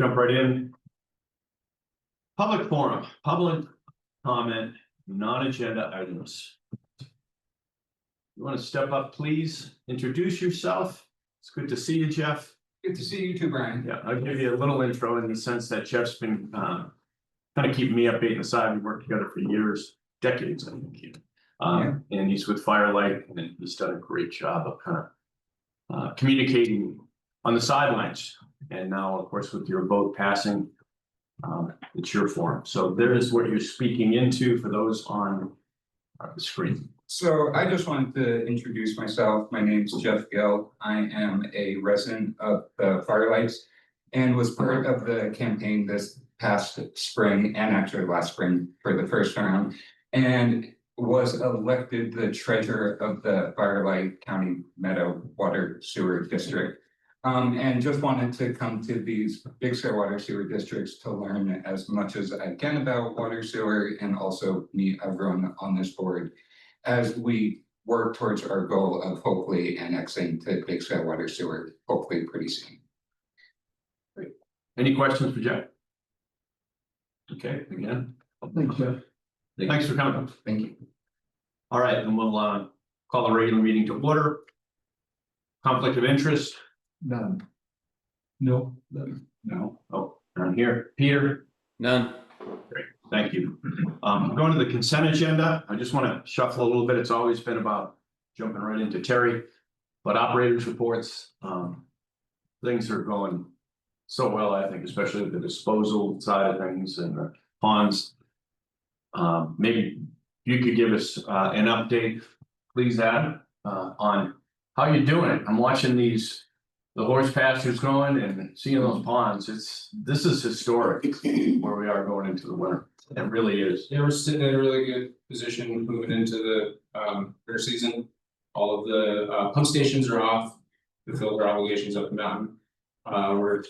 jump right in. Public forum, public comment, non-agenda items. You want to step up, please? Introduce yourself. It's good to see you, Jeff. Good to see you too, Brian. Yeah, I'll give you a little intro in the sense that Jeff's been kind of keeping me updated aside. We worked together for years, decades, I think. And he's with Firelight, and he's done a great job of kind of communicating on the sidelines. And now, of course, with your vote passing, it's your forum. So there is what you're speaking into for those on the screen. So I just wanted to introduce myself. My name is Jeff Gill. I am a resident of the Firelights and was part of the campaign this past spring and actually last spring for the first round, and was elected the treasurer of the Firelight County Meadow Water Sewer District. And just wanted to come to these big scale water sewer districts to learn as much as I can about water sewer and also meet everyone on this board as we work towards our goal of hopefully annexing to big scale water sewer, hopefully pretty soon. Great. Any questions for Jeff? Okay, again. Thanks, Jeff. Thanks for coming. Thank you. All right, and we'll call the regular meeting to order. Conflict of interest? None. No. None. No. Oh, none here. Peter? None. Great, thank you. Going to the consent agenda, I just want to shuffle a little bit. It's always been about jumping right into Terry, but operators reports, things are going so well, I think, especially with the disposal side of things and the ponds. Maybe you could give us an update, please, Adam, on how you're doing it. I'm watching the horse pastures going and seeing those ponds. This is historic where we are going into the winter. It really is. Yeah, we're sitting in a really good position moving into the winter season. All of the pump stations are off to fill their obligations up the mountain. We're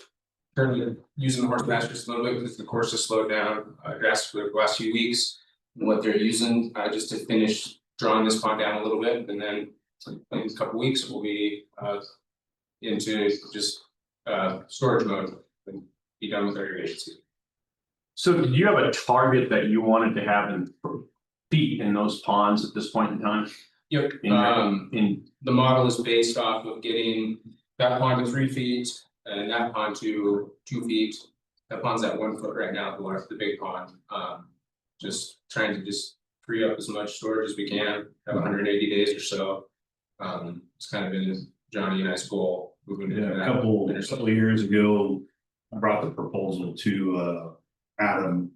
currently using the horse pastures a little bit because the course has slowed down drastically the last few weeks. And what they're using just to finish drawing this pond down a little bit, and then in a couple weeks we'll be into just storage mode and be done with our irrigation season. So did you have a target that you wanted to have in feet in those ponds at this point in time? Yep. In The model is based off of getting that pond to 3 feet and that pond to 2 feet. That pond's at 1 foot right now, the big pond. Just trying to just free up as much storage as we can, have 180 days or so. It's kind of been Johnny and I's goal moving into that. A couple of years ago, I brought the proposal to Adam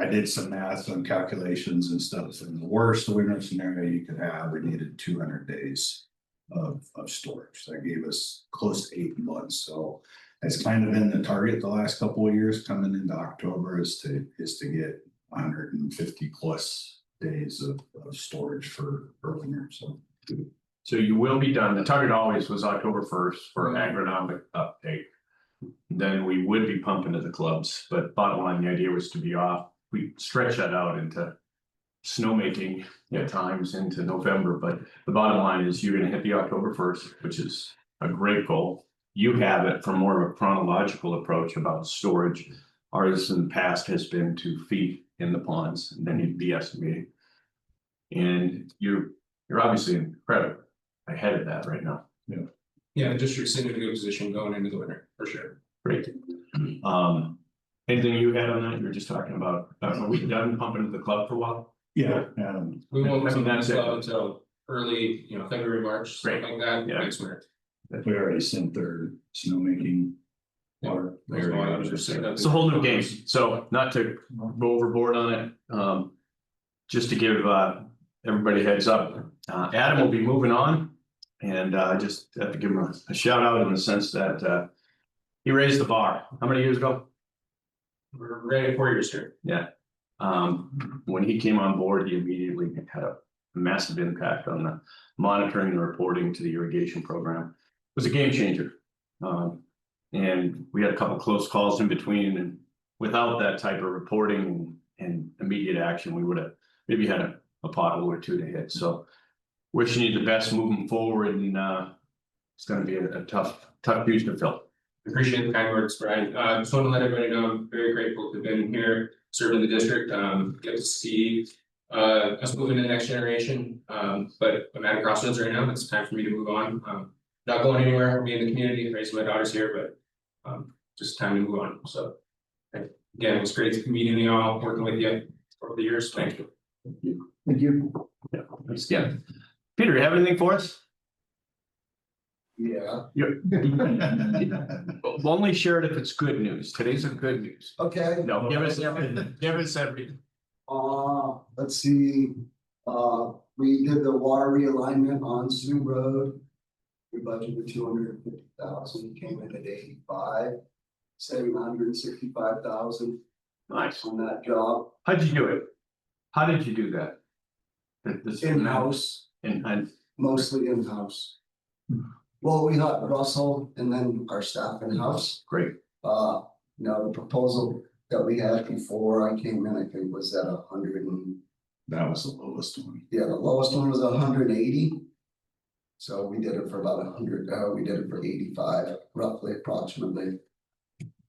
I did some math and calculations and stuff. And the worst winter scenario you could have, we needed 200 days of storage. That gave us close to 8 months. So it's kind of been the target the last couple of years coming into October is to get 150 plus days of storage for winter. So you will be done. The target always was October 1st for agronomic update. Then we would be pumping to the clubs, but bottom line, the idea was to be off. We stretch that out into snowmaking at times into November, but the bottom line is you're going to hit the October 1st, which is a great goal. You have it for more of a chronological approach about storage. Ours in the past has been 2 feet in the ponds, and then you'd be estimating. And you're obviously incredible ahead of that right now. Yeah, the district's in a good position going into the winter for sure. Great. Anything you had on that? You were just talking about, are we done pumping to the club for a while? Yeah. We won't I mean, come back that's it. until early, February, March, Great. something like that. Yeah. Next winter. We already sent their snowmaking water. It's a whole new game. So not to go overboard on it, just to give everybody a heads up, Adam will be moving on. And I just have to give him a shout out in the sense that he raised the bar. How many years ago? We're ready 4 years here. Yeah. When he came on board, he immediately had a massive impact on the monitoring and reporting to the irrigation program. It was a game changer. And we had a couple close calls in between, and without that type of reporting and immediate action, we would have maybe had a pothole or two to hit. So wishing you the best moving forward, and it's going to be a tough shoes to fill. Appreciate the kind words, Brian. Just want to let everybody know I'm very grateful to have been here, serving the district, get to see. Us moving to the next generation, but I'm at a crossroads right now, it's time for me to move on. Not going anywhere, I'll be in the community, raising my daughters here, but just time to move on, so. Again, it was great meeting you all, working with you over the years, thank you. Thank you. Yeah, thanks again. Peter, you have anything for us? Yeah, Only share it if it's good news. Today's a good news. okay. No, give us everything. Give us everything. Let's see, we did the water realignment on Sioux Road. We budgeted 250,000, came in at 85, saving 165,000 Nice. on that job. How'd you do it? How did you do that? In-house, And mostly in-house. Well, we had Russell and then our staff in-house. great. The proposal that we had before I came in, I think was at 100 and, That was the lowest one. yeah, the lowest one was 180. So we did it for about 100, we did it for 85, roughly approximately.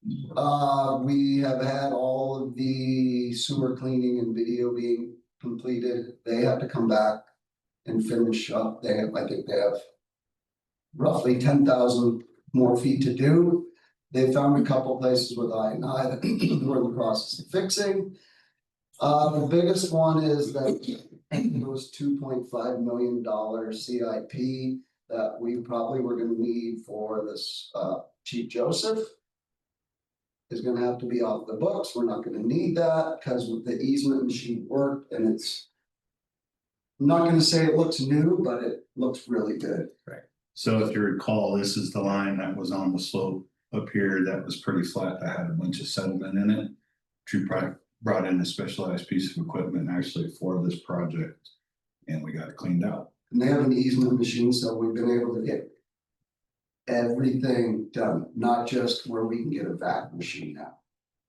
We have had all of the sewer cleaning and video being completed. They have to come back and finish up. I think they have roughly 10,000 more feet to do. They found a couple places with I&I that we're in the process of fixing. The biggest one is that it was $2.5 million CIP that we probably were gonna need for this Chief Joseph. Is gonna have to be off the books. We're not gonna need that because with the easement machine worked and it's. I'm not gonna say it looks new, but it looks really good. So if you recall, this is the line that was on the slope up here that was pretty flat, that had a bunch of settlement in it. True brought in a specialized piece of equipment actually for this project. And we got it cleaned out. And they have an easement machine, so we've been able to get. Everything done, not just where we can get a vac machine now.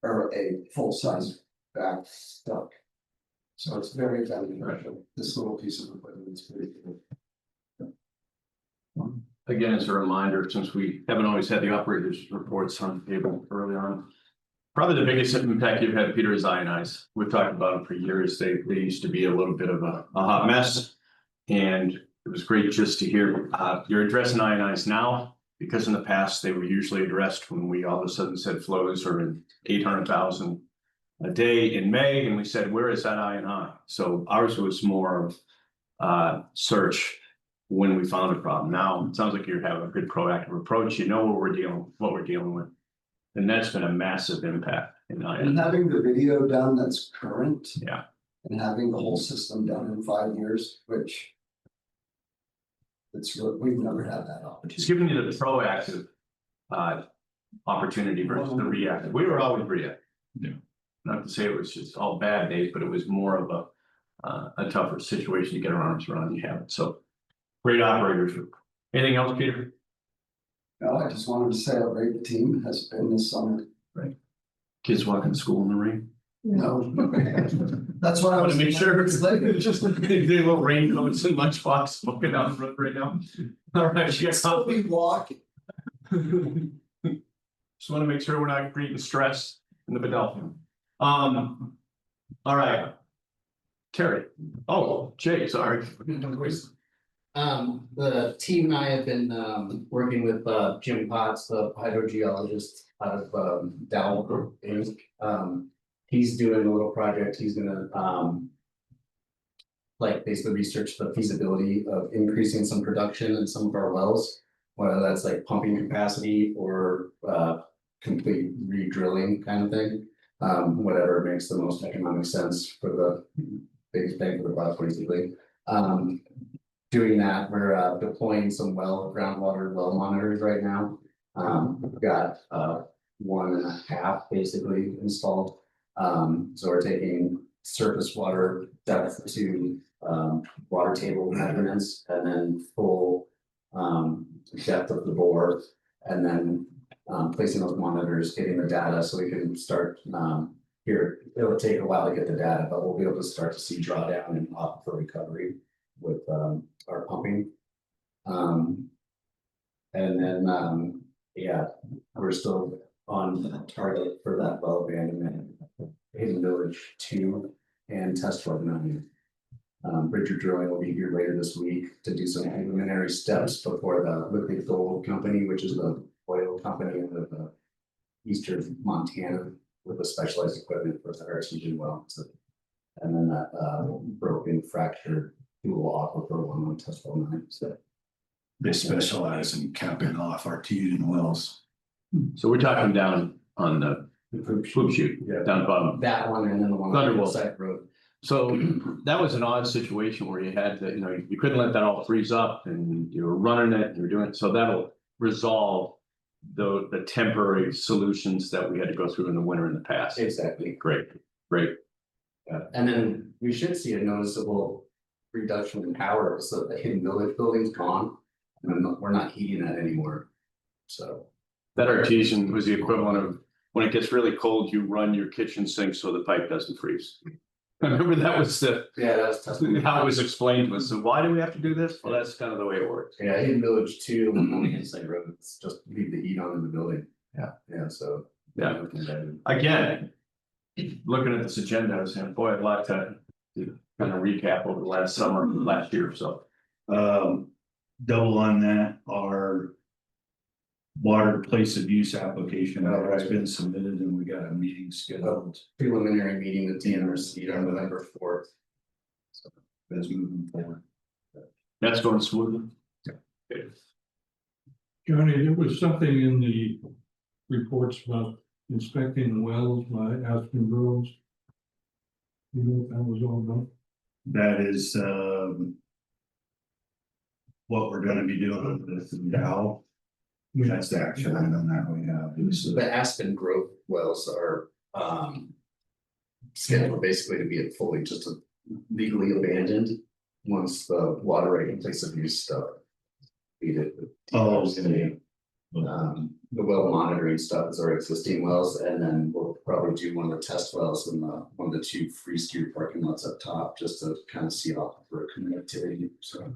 Or a full-size vac stuck. So it's very beneficial. This little piece of equipment is pretty good. Again, as a reminder, since we haven't always had the operators reports on the table early on. Probably the biggest impact you've had, Peter, is I&Is. We've talked about them for years. They used to be a little bit of a hot mess. And it was great just to hear, you're addressing I&Is now. Because in the past, they were usually addressed when we all of a sudden said flows are in 800,000 a day in May, and we said, where is that I&I? So ours was more of search when we found a problem. Now, it sounds like you have a good proactive approach. You know what we're dealing with. And that's been a massive impact in And I&I. having the video done that's current. Yeah. And having the whole system done in 5 years, which. We've never had that It's opportunity. giving you the proactive opportunity versus the reactive. We were always reactive. Yeah. Not to say it was just all bad days, but it was more of a tougher situation to get our arms around. You have it. So great operators. Anything else, Peter? No, I just wanted to say how great the team has been this summer. Kids walking to school in the rain. No. That's what I I want was. to make sure it's like. just the little raincoats and lunchbox looking down the road right now. All right, you got Still be walking. Just want to make sure we're not creating stress in the Bedelphia. All right. Terry. Oh, Jay, sorry. The team and I have been working with Jim Potts, the hydrogeologist out of Dallas. He's doing a little project. He's gonna like basically research the feasibility of increasing some production in some of our wells, whether that's like pumping capacity or complete re-drilling kind of thing. Whatever makes the most economic sense for the biggest bang for the buck, basically. Doing that, we're deploying some groundwater well monitors right now. We've got 1.5 basically installed. So we're taking surface water depth to water table measurements and then full depth of the bore, and then placing those monitors, getting the data so we can start here. It'll take a while to get the data, but we'll be able to start to see drawdown and opt for recovery with our pumping. And then yeah, we're still on target for that well abandonment. Hidden Village 2 and Test Well 9. Richard Drilling will be here later this week to do some preliminary steps before the Liquid Gold Company, which is the oil company out of eastern Montana with the specialized equipment for the artesian well. So, and then that broken fractured dual aquifer one on Test Well 9. So They specialize in capping off artesian wells. So we're talking down on the the poop poop chute, Yeah. down bottom. that one and then the one on the Thunderbolt. side road. So that was an odd situation where you had to, you couldn't let that all freeze up and you were running it and you were doing it. So that'll resolve the temporary solutions that we had to go through in the winter in the past. Exactly. Great, great. And then we should see a noticeable reduction in power, so the Hidden Village building's gone. And we're not heating that anymore. So, That artesian was the equivalent of when it gets really cold, you run your kitchen sink so the pipe doesn't freeze. I remember that was yeah, that's how it was explained to us. So why do we have to do this? Well, that's kind of the way it works. Yeah, Hidden Village 2 on the inside road, it's just leave the heat on in the building. Yeah. Yeah, so. Yeah. Again, looking at this agenda, I was saying, boy, I'd like to kind of recap over the last summer, last year or so. Double on that, our water place of use application has been submitted and we got a meeting scheduled. Preliminary meeting with TNRC on November 4th. So that's moving forward. That's going smoothly. Yeah. Johnny, there was something in the reports about inspecting the wells by Aspen Groves. You know what that was all about? That is what we're gonna be doing with Dow. That's the action item that we have. The Aspen Grove wells are scheduled basically to be fully just legally abandoned once the water rate and place of use stuff. Oh, The well monitoring stuff is our existing wells, and then we'll probably do one of the test wells in one of the 2 free steer parking lots up top, just to kind of see off for connectivity. So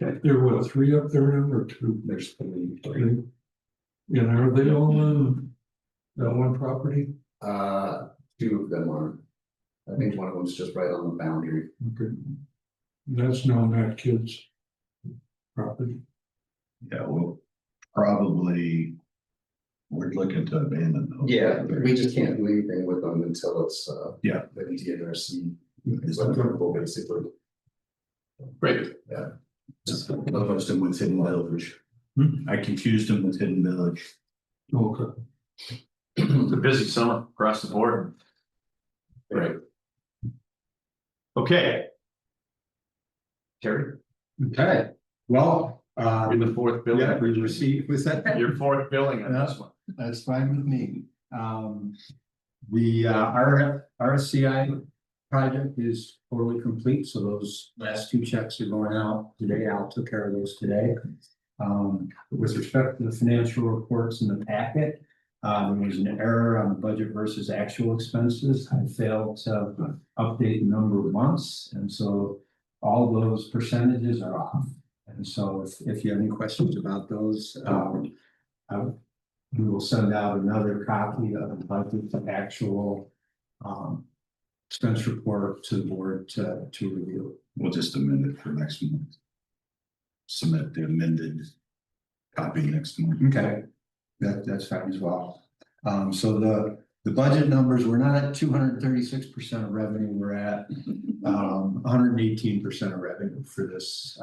There were 3 up there now or 2? there's 3. And are they all on that one property? 2 of them are. I think one of them's just right on the boundary. Okay. That's now Matt Kidd's property. yeah, we'll probably, we're looking to abandon those. Yeah, we just can't do anything with them until it's Yeah. the DNRC is applicable, basically. Great. Confused them with Hidden Village. I confused them with Hidden Village. Okay. It's a busy summer across the board. Great. Okay. Terry, Okay, well, you're the fourth yeah, billing. we received, was that? Your fourth billing on this one. That's fine with me. The RSCI project is totally complete, so those last 2 checks are going out today. Al took care of those today. With respect to the financial reports in the packet, there was an error on the budget versus actual expenses. I failed to update the number of months, and so all those percentages are off. And so if you have any questions about those, we will send out another copy of the budget to actual expense report to the board to review. We'll just amend it for next month. Submit the amended copy next month. Okay, that's fine as well. So the budget numbers, we're not at 236% of revenue, we're at 118% of revenue for this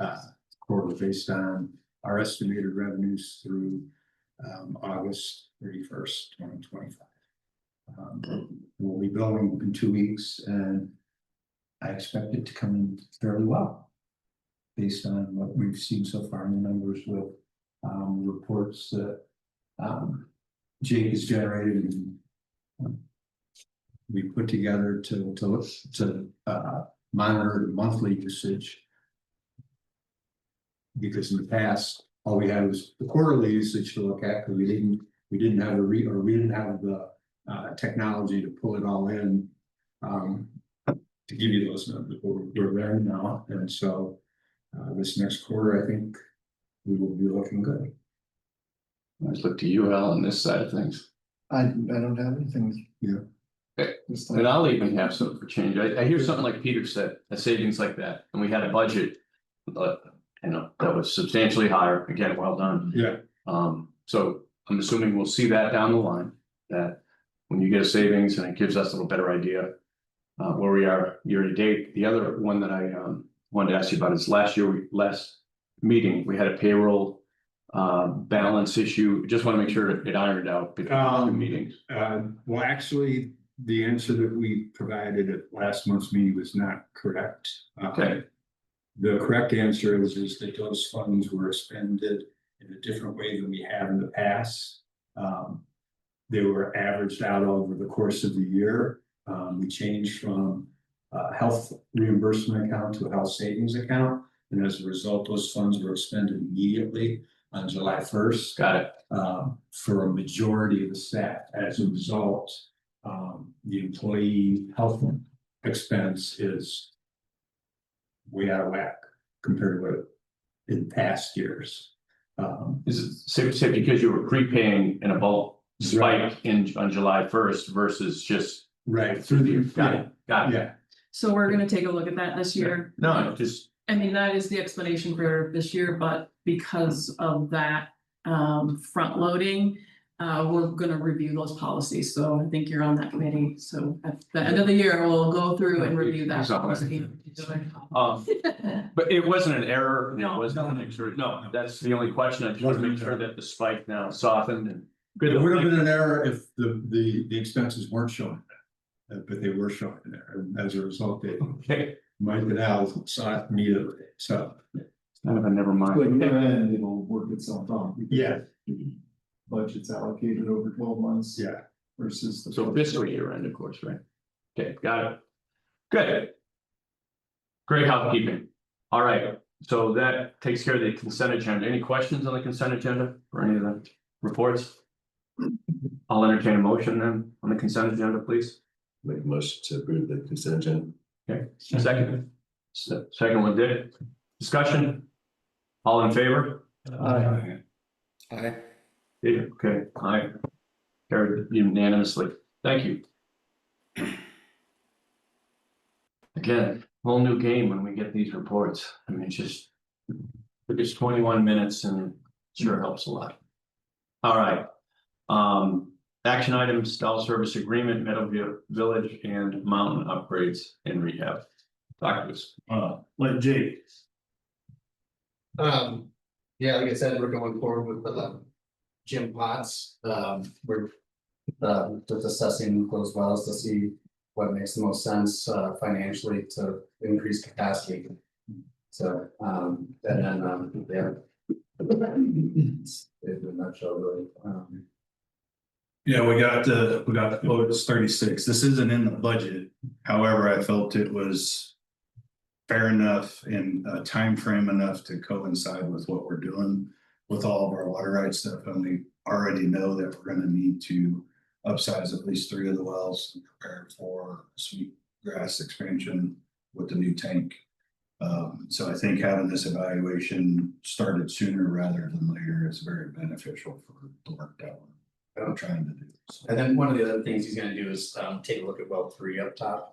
quarter based on our estimated revenues through August 31st, 2025. We'll be going in 2 weeks and I expect it to come in fairly well based on what we've seen so far in the numbers with reports that Jake has generated and we put together to look to monitor the monthly usage. Because in the past, all we had was the quarterly usage to look at, because we didn't have the technology to pull it all in to give you those numbers. We're there now, and so this next quarter, I think we will be looking good. I just look to you, Al, on this side of things. I don't have anything. Okay. This And time. I'll even have something for change. I hear something like Peter said, a savings like that, and we had a budget. But, you know, that was substantially higher. Again, well done. Yeah. So I'm assuming we'll see that down the line, that when you get a savings and it gives us a little better idea. Where we are year to date. The other one that I wanted to ask you about is last meeting, we had a payroll. Balance issue. Just want to make sure it ironed out between the two meetings. Well, actually, the answer that we provided at last month's meeting was not correct. Okay. The correct answer is that those funds were expended in a different way than we have in the past. They were averaged out over the course of the year. We changed from a health reimbursement account to a health savings account. And as a result, those funds were expended immediately on July 1st. Got it. For a majority of the staff. As a result, the employee health expense is way out of whack compared to what in past years. Is it safe because you were prepaying in a bulk spike on July 1st versus just Right. through the year? Got it. Yeah. So we're gonna take a look at that this year. No, just I mean, that is the explanation for this year, but because of that front loading. We're gonna review those policies, so I think you're on that committee, so at the end of the year, we'll go through and review that policy. but it wasn't an error. It No. wasn't an extra. No, that's the only question. I just want to make sure that the spike now softened and. It would have been an error if the expenses weren't showing. But they were showing there, and as a result, they Okay. might get out, saw it immediately, so. Never mind. But year end, it'll work itself out. because Yeah. Budget's allocated over 12 months. Yeah. Versus. So fiscal year end, of course, right? Okay, got it. Good. Great housekeeping. All right, so that takes care of the consent agenda. Any questions on the consent agenda or any of the reports? I'll entertain a motion then on the consent agenda, please. Make a motion to approve the consent agenda. Okay, second. Second one did. Discussion? All in favor? Aye. Yeah, okay, aye. Carried unanimously. Thank you. Again, whole new game when we get these reports. I mean, it's 21 minutes and it sure helps a lot. All right. Action items, stall service agreement, Meadowview Village and mountain upgrades and rehab. Talk to us. Let Jake. Yeah, like I said, we're going forward with the Jim Potts. We're just assessing those wells to see what makes the most sense financially to increase capacity. So, and then, yeah. It's in a nutshell, really. Yeah, we got the quote, it's 36. This isn't in the budget. However, I felt it was fair enough and time frame enough to coincide with what we're doing with all of our water rights stuff. And we already know that we're gonna need to upsize at least 3 of the wells and prepare for sweet grass expansion with the new tank. So I think having this evaluation started sooner rather than later is very beneficial for the work that I'm trying to do. So. And then one of the other things he's gonna do is take a look at well 3 up top.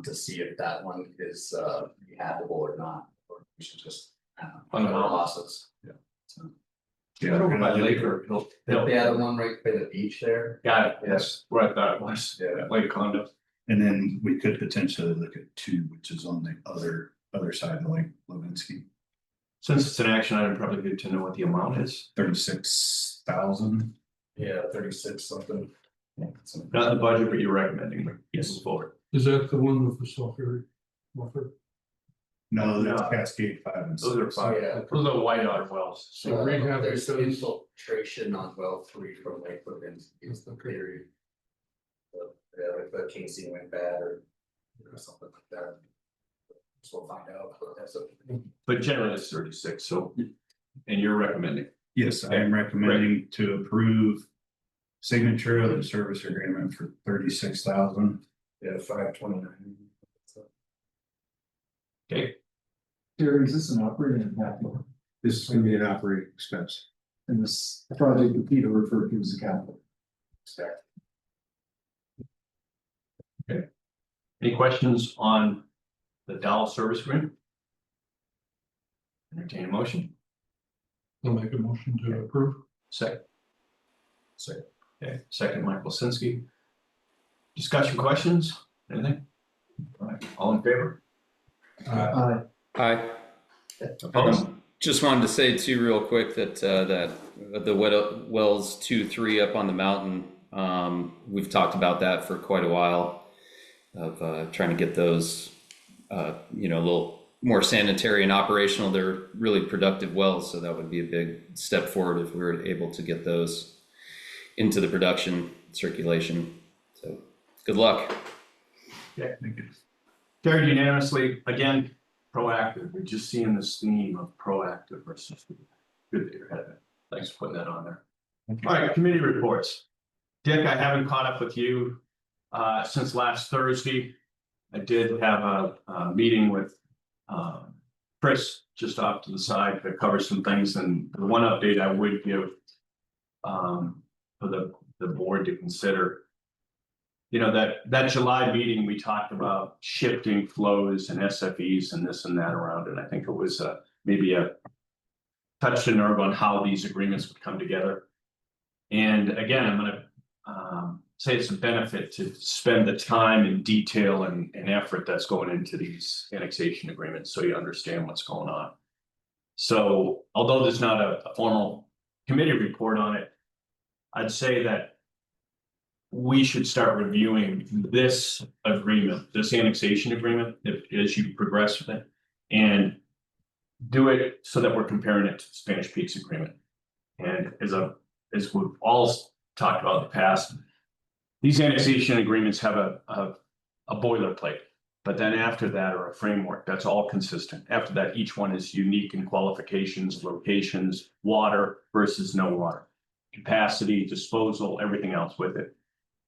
To see if that one is rehabable or not, or we should just On the mountain. losses. Yeah. So, Yeah, over by Lake or Hill. yeah, the one right by the beach there. Got it. Yes, where I thought it was. Yeah. Lake condo. And then we could potentially look at 2, which is on the other side of Lake Levinsky, Since it's an action item, probably good to know what the amount is. 36,000. Yeah, 36 something. Yeah, something. Not the budget, but you're recommending, yes, forward. Is that the one with the sulfur buffer? No, that's No. Cascade 5 and 6. Those are fine. Yeah. Those are white otter wells. So rehab There's because- infiltration on well 3 from Lake Livens is the theory. Yeah, if the casing went bad or something like that. So we'll find out, but that's a. But generally it's 36, so, and you're recommending. Yes, I am recommending to approve signature of the service agreement for 36,000. Yeah, 529. Okay, Terry, is this an operating impact? This is gonna be an operating expense. And this project that Peter referred to as a capital. Any questions on the Dow service agreement? Entertain a motion, I'll make a motion to approve. second. Second. Okay, second, Michael Lisinski. Discussion, questions, anything? All right, all in favor? Aye. Opposed? Just wanted to say too, real quick, that the wells 2, 3 up on the mountain, we've talked about that for quite a while. Of trying to get those, a little more sanitary and operational. They're really productive wells, so that would be a big step forward if we were able to get those into the production circulation. So good luck. Yeah, thank you. Carried unanimously, again, proactive, we're just seeing this theme of proactive versus good that you're ahead of it. Thanks for putting that on there. All right, committee reports. Dick, I haven't caught up with you since last Thursday. I did have a meeting with Chris just off to the side to cover some things, and the one update I would give for the board to consider. That July meeting, we talked about shifting flows and SFEs and this and that around, and I think it was maybe a touched a nerve on how these agreements would come together. And again, I'm gonna say it's a benefit to spend the time and detail and effort that's going into these annexation agreements, so you understand what's going on. So although there's not a formal committee report on it, I'd say that we should start reviewing this agreement, this annexation agreement, as you progress with it, and do it so that we're comparing it to the Spanish Peaks agreement. And as we've all talked about in the past, these annexation agreements have a boilerplate, but then after that, or a framework that's all consistent. After that, each one is unique in qualifications, locations, water versus no water, capacity, disposal, everything else with it.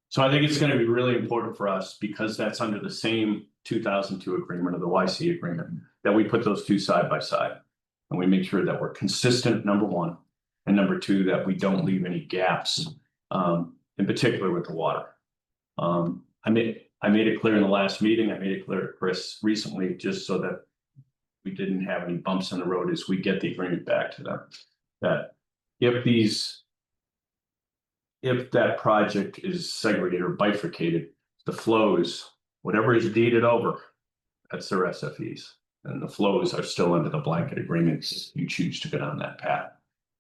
So I think it's going to be really important for us, because that's under the same 2002 agreement, or the YC agreement, that we put those two side by side. And we make sure that we're consistent, number one, and number two, that we don't leave any gaps, in particular with the water. I made it clear in the last meeting, I made it clear to Chris recently, just so that we didn't have any bumps in the road as we get the agreement back to them, that if that project is segregated or bifurcated, the flows, whatever is deeded over, that's their SFEs. And the flows are still under the blanket agreements, you choose to go down that path.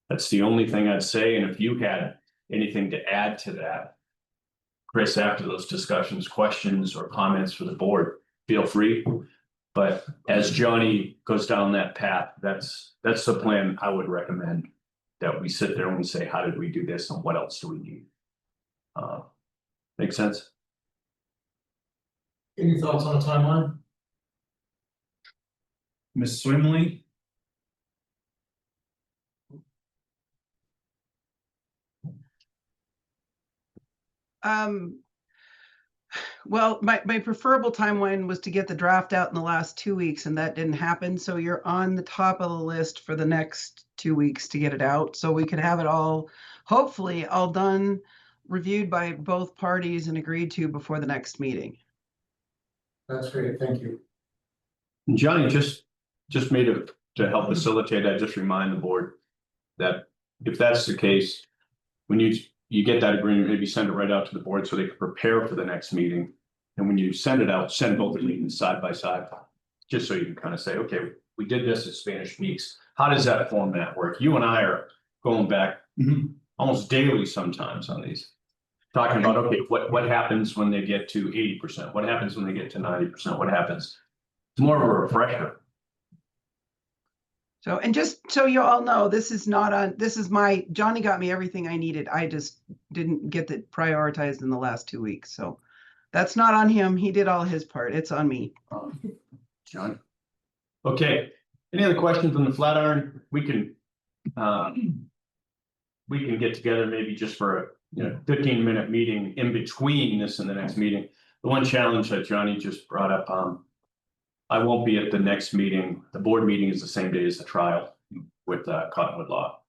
That's the only thing I'd say. And if you had anything to add to that, Chris, after those discussions, questions or comments for the board, feel free. But as Johnny goes down that path, that's the plan I would recommend, that we sit there and we say, how did we do this and what else do we need? Make sense? Any thoughts on a timeline? Ms. Swimley? Well, my preferable timeline was to get the draft out in the last 2 weeks, and that didn't happen. So you're on the top of the list for the next 2 weeks to get it out. So we could have it all, hopefully all done, reviewed by both parties and agreed to before the next meeting. That's great, thank you. And Johnny just made it to help facilitate. I just remind the board that if that's the case, when you get that agreement, maybe send it right out to the board so they can prepare for the next meeting. And when you send it out, send both the meetings side by side, just so you can kind of say, okay, we did this at Spanish Peaks. How does that format work? You and I are going back almost daily sometimes on these, talking about, okay, what happens when they get to 80%? What happens when they get to 90%? What happens? It's more of a refresher. So, and just so you all know, this is Johnny got me everything I needed. I just didn't get it prioritized in the last 2 weeks. So that's not on him. He did all his part. It's on me. John. Okay. Any other questions on the Flatiron? We can get together maybe just for a 15-minute meeting in between this and the next meeting. The one challenge that Johnny just brought up, I won't be at the next meeting. The board meeting is the same day as the trial with Cottonwood Law.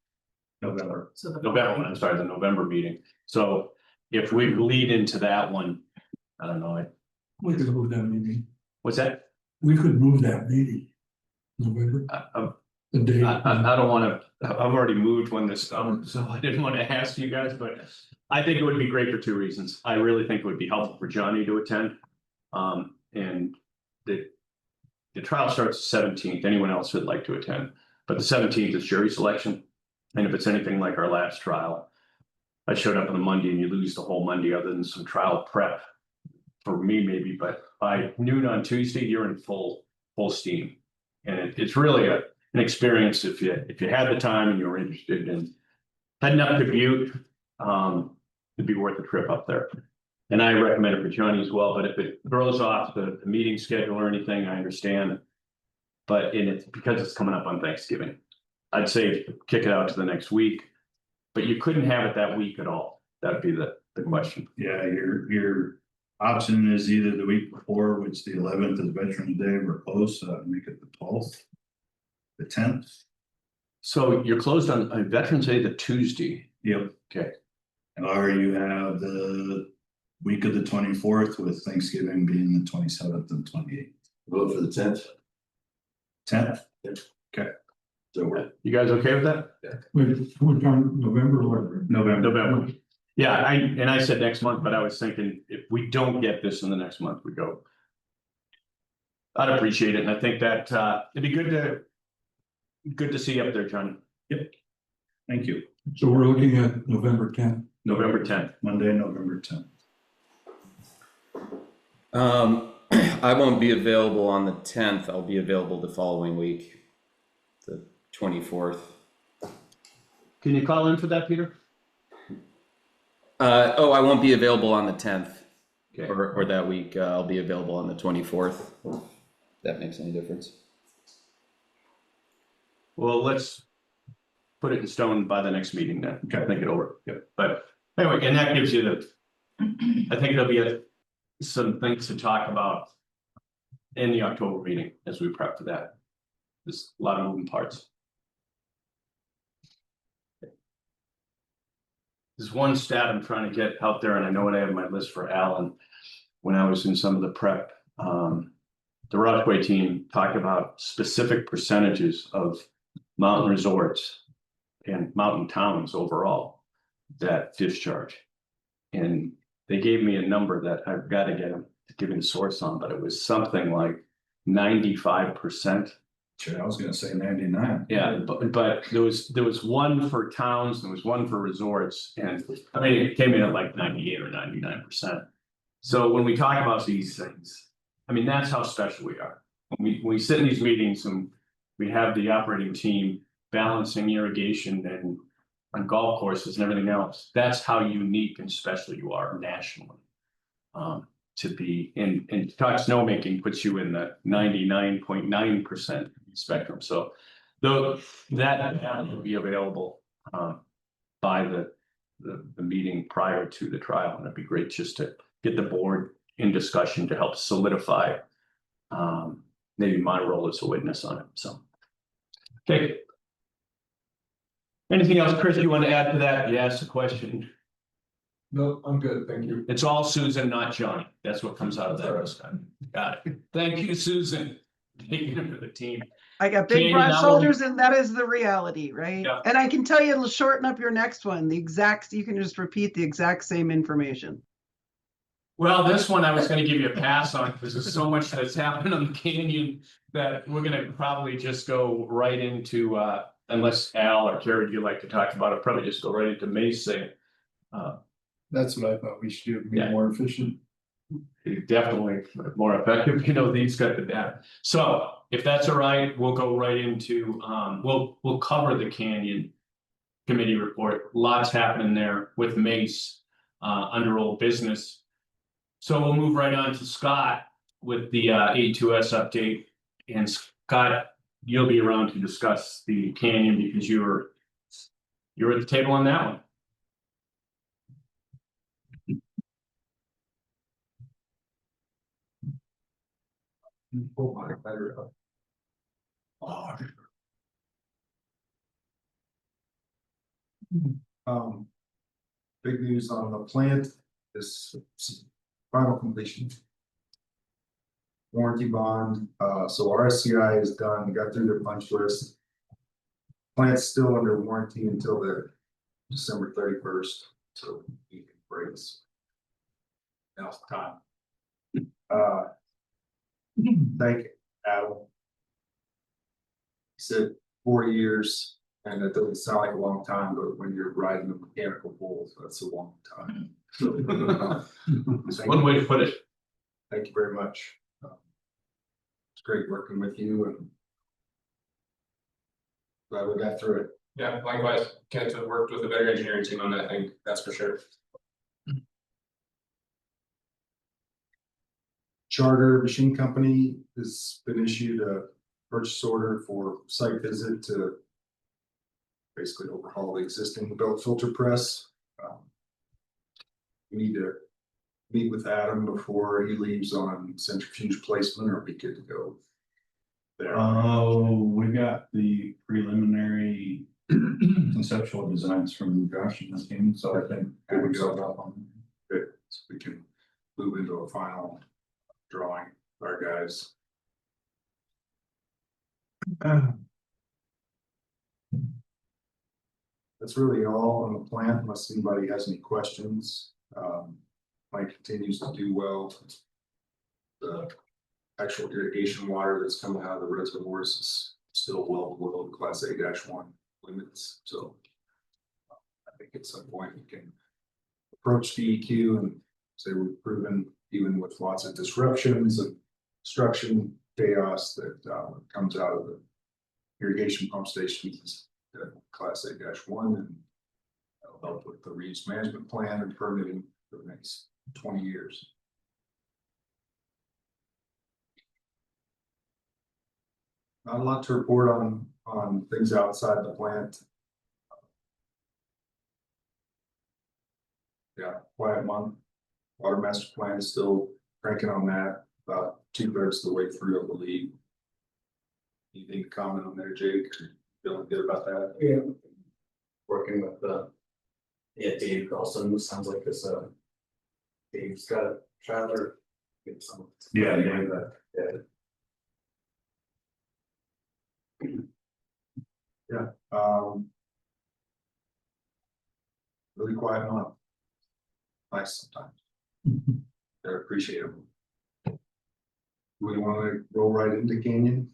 November. So the November, I'm sorry, the November meeting. So if we lead into that one, I don't know, We could move that meeting. what's that? We could move that meeting. November, the date. I don't wanna, I've already moved one this summer, so I didn't wanna ask you guys, but I think it would be great for two reasons. I really think it would be helpful for Johnny to attend. And the trial starts the 17th. Anyone else would like to attend, but the 17th is jury selection. And if it's anything like our last trial, I showed up on a Monday and you lose the whole Monday other than some trial prep. For me, maybe, but by noon on Tuesday, you're in full steam. And it's really an experience if you had the time and you were interested in heading up to Butte, it'd be worth a trip up there. And I recommend it for Johnny as well, but if it throws off the meeting schedule or anything, I understand. But it's because it's coming up on Thanksgiving. I'd say kick it out to the next week, but you couldn't have it that week at all. That'd be the question. Yeah, your option is either the week before, which the 11th is Veterans Day, we're closed, so that would make it the 12th. The 10th. So you're closed on Veterans Day, the Tuesday. Yep. Okay. Or you have the week of the 24th with Thanksgiving being the 27th and 28th. Vote for the 10th. 10th? Yep. Okay. So we're You guys okay with that? We're talking November or? November. Yeah, I said next month, but I was thinking if we don't get this in the next month, we go. I'd appreciate it, and I think that it'd be good to see you up there, John. Yep. Thank you. So we're looking at November 10th. November 10th. Monday, November 10th. I won't be available on the 10th. I'll be available the following week, the 24th. Can you call in for that, Peter? Oh, I won't be available on the 10th. Okay. Or that week. I'll be available on the 24th. If that makes any difference. Well, let's put it in stone by the next meeting then. Okay. Think it over. Yep. But anyway, and that gives you I think there'll be some things to talk about in the October meeting as we prep for that. There's a lot of moving parts. There's one stat I'm trying to get out there, and I know what I have on my list for Alan. When I was in some of the prep, the Rockaway team talked about specific percentages of mountain resorts and mountain towns overall that discharge. And they gave me a number that I've got to get them to give me a source on, but it was something like 95%. Sure, I was gonna say 99. Yeah, but there was one for towns, there was one for resorts, and I mean, it came in at like 98 or 99%. So when we talk about these things, I mean, that's how special we are. When we sit in these meetings and we have the operating team balancing irrigation and on golf courses and everything else, that's how unique and special you are nationally. To be in talk snowmaking puts you in the 99.9% spectrum. So though that will be available by the meeting prior to the trial, and it'd be great just to get the board in discussion to help solidify maybe my role as a witness on it. So okay. Anything else, Chris, you want to add to that? You asked a question. No, I'm good, thank you. It's all Susan, not Johnny. That's what comes out of that this time. Got it. Thank you, Susan. Taking him to the team. I got big Candy, broad that shoulders and that is the reality, right? Yeah. And I can tell you, it'll shorten up your next one. You can just repeat the exact same information. Well, this one I was gonna give you a pass on because there's so much that's happened on the canyon that we're gonna probably just go right into, unless Al or Carrie, you'd like to talk about it, probably just go right into Mesa. That's what I thought we should do, be Yeah. more efficient. Definitely more effective, these got the data. So if that's all right, we'll go right into, we'll cover the canyon committee report. Lots happening there with Mace under old business. So we'll move right on to Scott with the A2S update. And Scott, you'll be around to discuss the canyon because you're at the table on that one. Pull my battery up. Oh, Big news on the plant is final completion. Warranty bond, so RSCI is done, got through their punch list. Plant's still under warranty until the December 31st, so we can breaks. Now's the time. Thank Adam. He said 4 years, and that doesn't sound like a long time, but when you're riding a mechanical bull, that's a long time. So, It's one way to put it. thank you very much. It's great working with you, and glad we got through it. Yeah, likewise, Kent have worked with a better engineering team on that thing, that's for sure. Charter Machine Company has been issued a purchase order for site visit to basically overhaul the existing belt filter press. We need to meet with Adam before he leaves on centrifuge placement, or be good to go there. Oh, we got the preliminary conceptual designs from Josh and his team, so I think Good to we go. got up on. Good, so we can move into a final drawing with our guys. That's really all on the plant, unless anybody has any questions. Mike continues to do well. The actual irrigation water that's coming out of the reservoirs is still well below the Class A-1 limits, so I think at some point we can approach DEQ and say we've proven, even with lots of disruptions and construction chaos that comes out of the irrigation pump stations, Class A-1, and that'll help with the reuse management plan and permitting for the next 20 years. Not a lot to report on things outside the plant. Yeah, quiet month. Water master plan is still cranking on that, about 2/3 of the way through, I believe. Anything to comment on there, Jake? Feeling good about that? Yeah. Working with Dave Carlson, sounds like this, Dave's got a trailer. Get some. Yeah, Really quiet month. Nice sometimes. They're appreciable. We want to roll right into Canyon?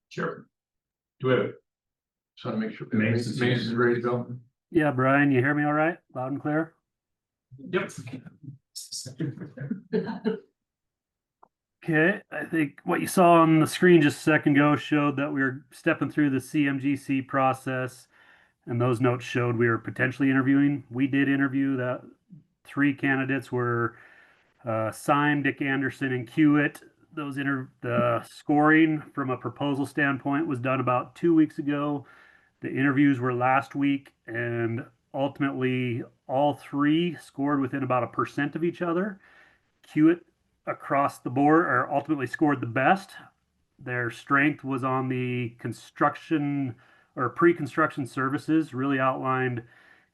Sure. Do we have? Just want to make sure. Maze is ready to go. Yeah, Brian, you hear me all right? Loud and clear? Yep. Okay, I think what you saw on the screen just a second ago showed that we were stepping through the CMGC process, and those notes showed we were potentially interviewing. We did interview. That 3 candidates were Syme, Dick Anderson, and Hewitt. The scoring from a proposal standpoint was done about 2 weeks ago. The interviews were last week, and ultimately all 3 scored within about 1% of each other. Hewitt across the board or ultimately scored the best. Their strength was on the construction or pre-construction services, really outlined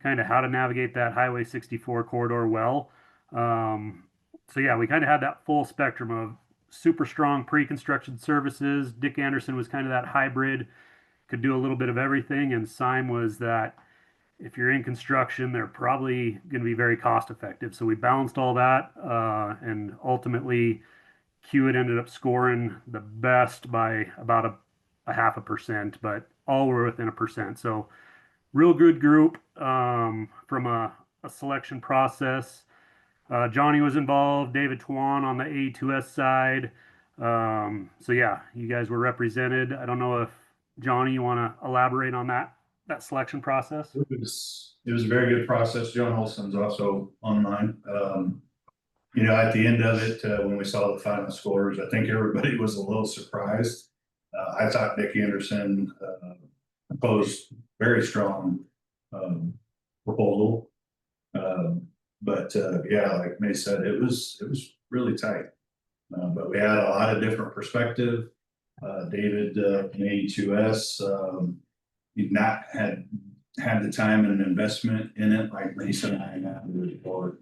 kind of how to navigate that Highway 64 corridor well. So yeah, we kind of had that full spectrum of super strong pre-construction services. Dick Anderson was kind of that hybrid, could do a little bit of everything, and Syme was that if you're in construction, they're probably going to be very cost effective. So we balanced all that, and ultimately Hewitt ended up scoring the best by about a 0.5%, but all were within 1%. So real good group from a selection process. Johnny was involved, David Twan on the A2S side. So yeah, you guys were represented. I don't know if Johnny, you want to elaborate on that selection process? It was a very good process. John Olson's also online. You know, at the end of it, when we saw the final scores, I think everybody was a little surprised. I thought Dick Anderson proposed very strong proposal. But yeah, like May said, it was really tight. But we had a lot of different perspective. David in A2S, he'd not had had the time and investment in it, like Lisa and I have, or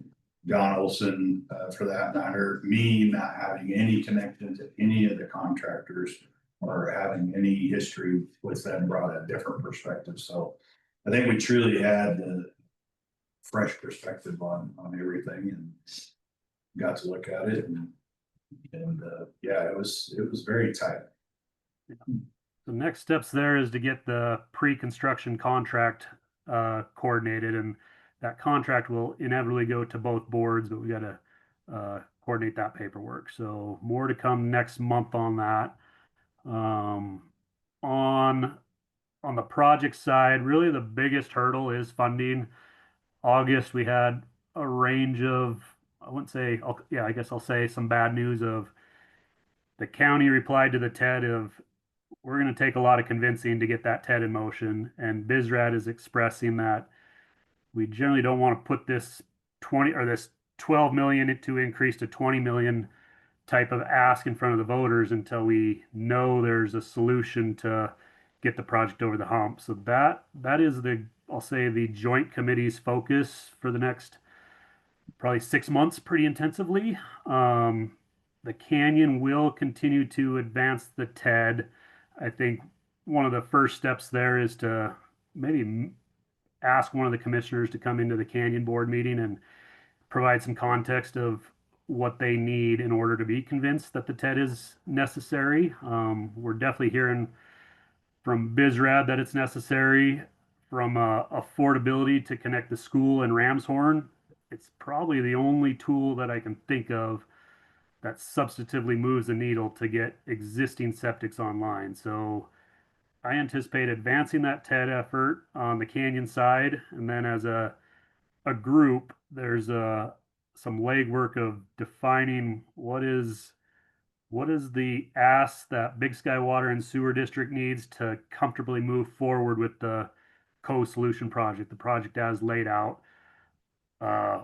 John Olson, for that matter, me not having any connection to any of the contractors or having any history with them brought a different perspective. So I think we truly had the fresh perspective on everything and got to look at it and yeah, it was very tight. The next steps there is to get the pre-construction contract coordinated, and that contract will inevitably go to both boards, but we got to coordinate that paperwork. So more to come next month on that. On the project side, really the biggest hurdle is funding. August, we had a range of, I wouldn't say, yeah, I guess I'll say some bad news of the county replied to the TED of, we're going to take a lot of convincing to get that TED in motion. And BizRad is expressing that we generally don't want to put this 20 or this 12 million to increase to 20 million type of ask in front of the voters until we know there's a solution to get the project over the hump. So that is I'll say the joint committee's focus for the next probably 6 months pretty intensively. The Canyon will continue to advance the TED. I think one of the first steps there is to maybe ask one of the commissioners to come into the Canyon board meeting and provide some context of what they need in order to be convinced that the TED is necessary. We're definitely hearing from BizRad that it's necessary. From affordability to connect the school and Ramshorn, it's probably the only tool that I can think of that substantively moves the needle to get existing septics online. So I anticipate advancing that TED effort on the Canyon side, and then as a group, there's some legwork of defining what is the ask that Big Sky Water and Sewer District needs to comfortably move forward with the co-solution project, the project as laid out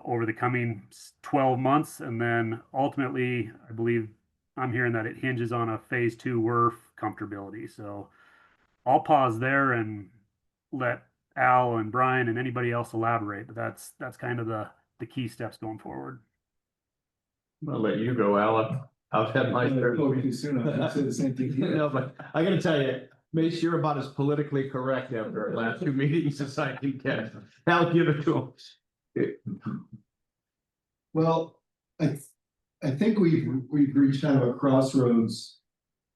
over the coming 12 months. And then ultimately, I believe I'm hearing that it hinges on a phase 2 WRF comfortability. So I'll pause there and let Al and Brian and anybody else elaborate, but that's kind of the key steps going forward. I'll let you go, Al. I've had my turn. Too soon, I was gonna say the same thing. No, but I gotta tell you, Mace, you're about as politically correct after our last 2 meetings as I can get. Al, give it to him. Well, I think we've reached kind of a crossroads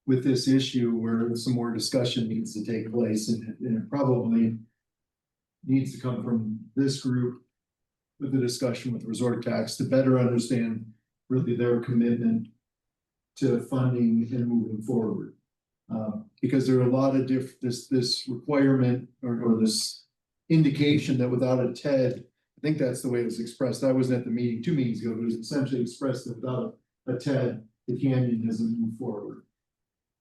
with this issue where some more discussion needs to take place, and it probably needs to come from this group with the discussion with resort tax to better understand really their commitment to funding and moving forward. Because there are a lot of this requirement or this indication that without a TED, I think that's the way it was expressed. I wasn't at the meeting 2 meetings ago, but it was essentially expressed that without a TED, the canyon doesn't move forward.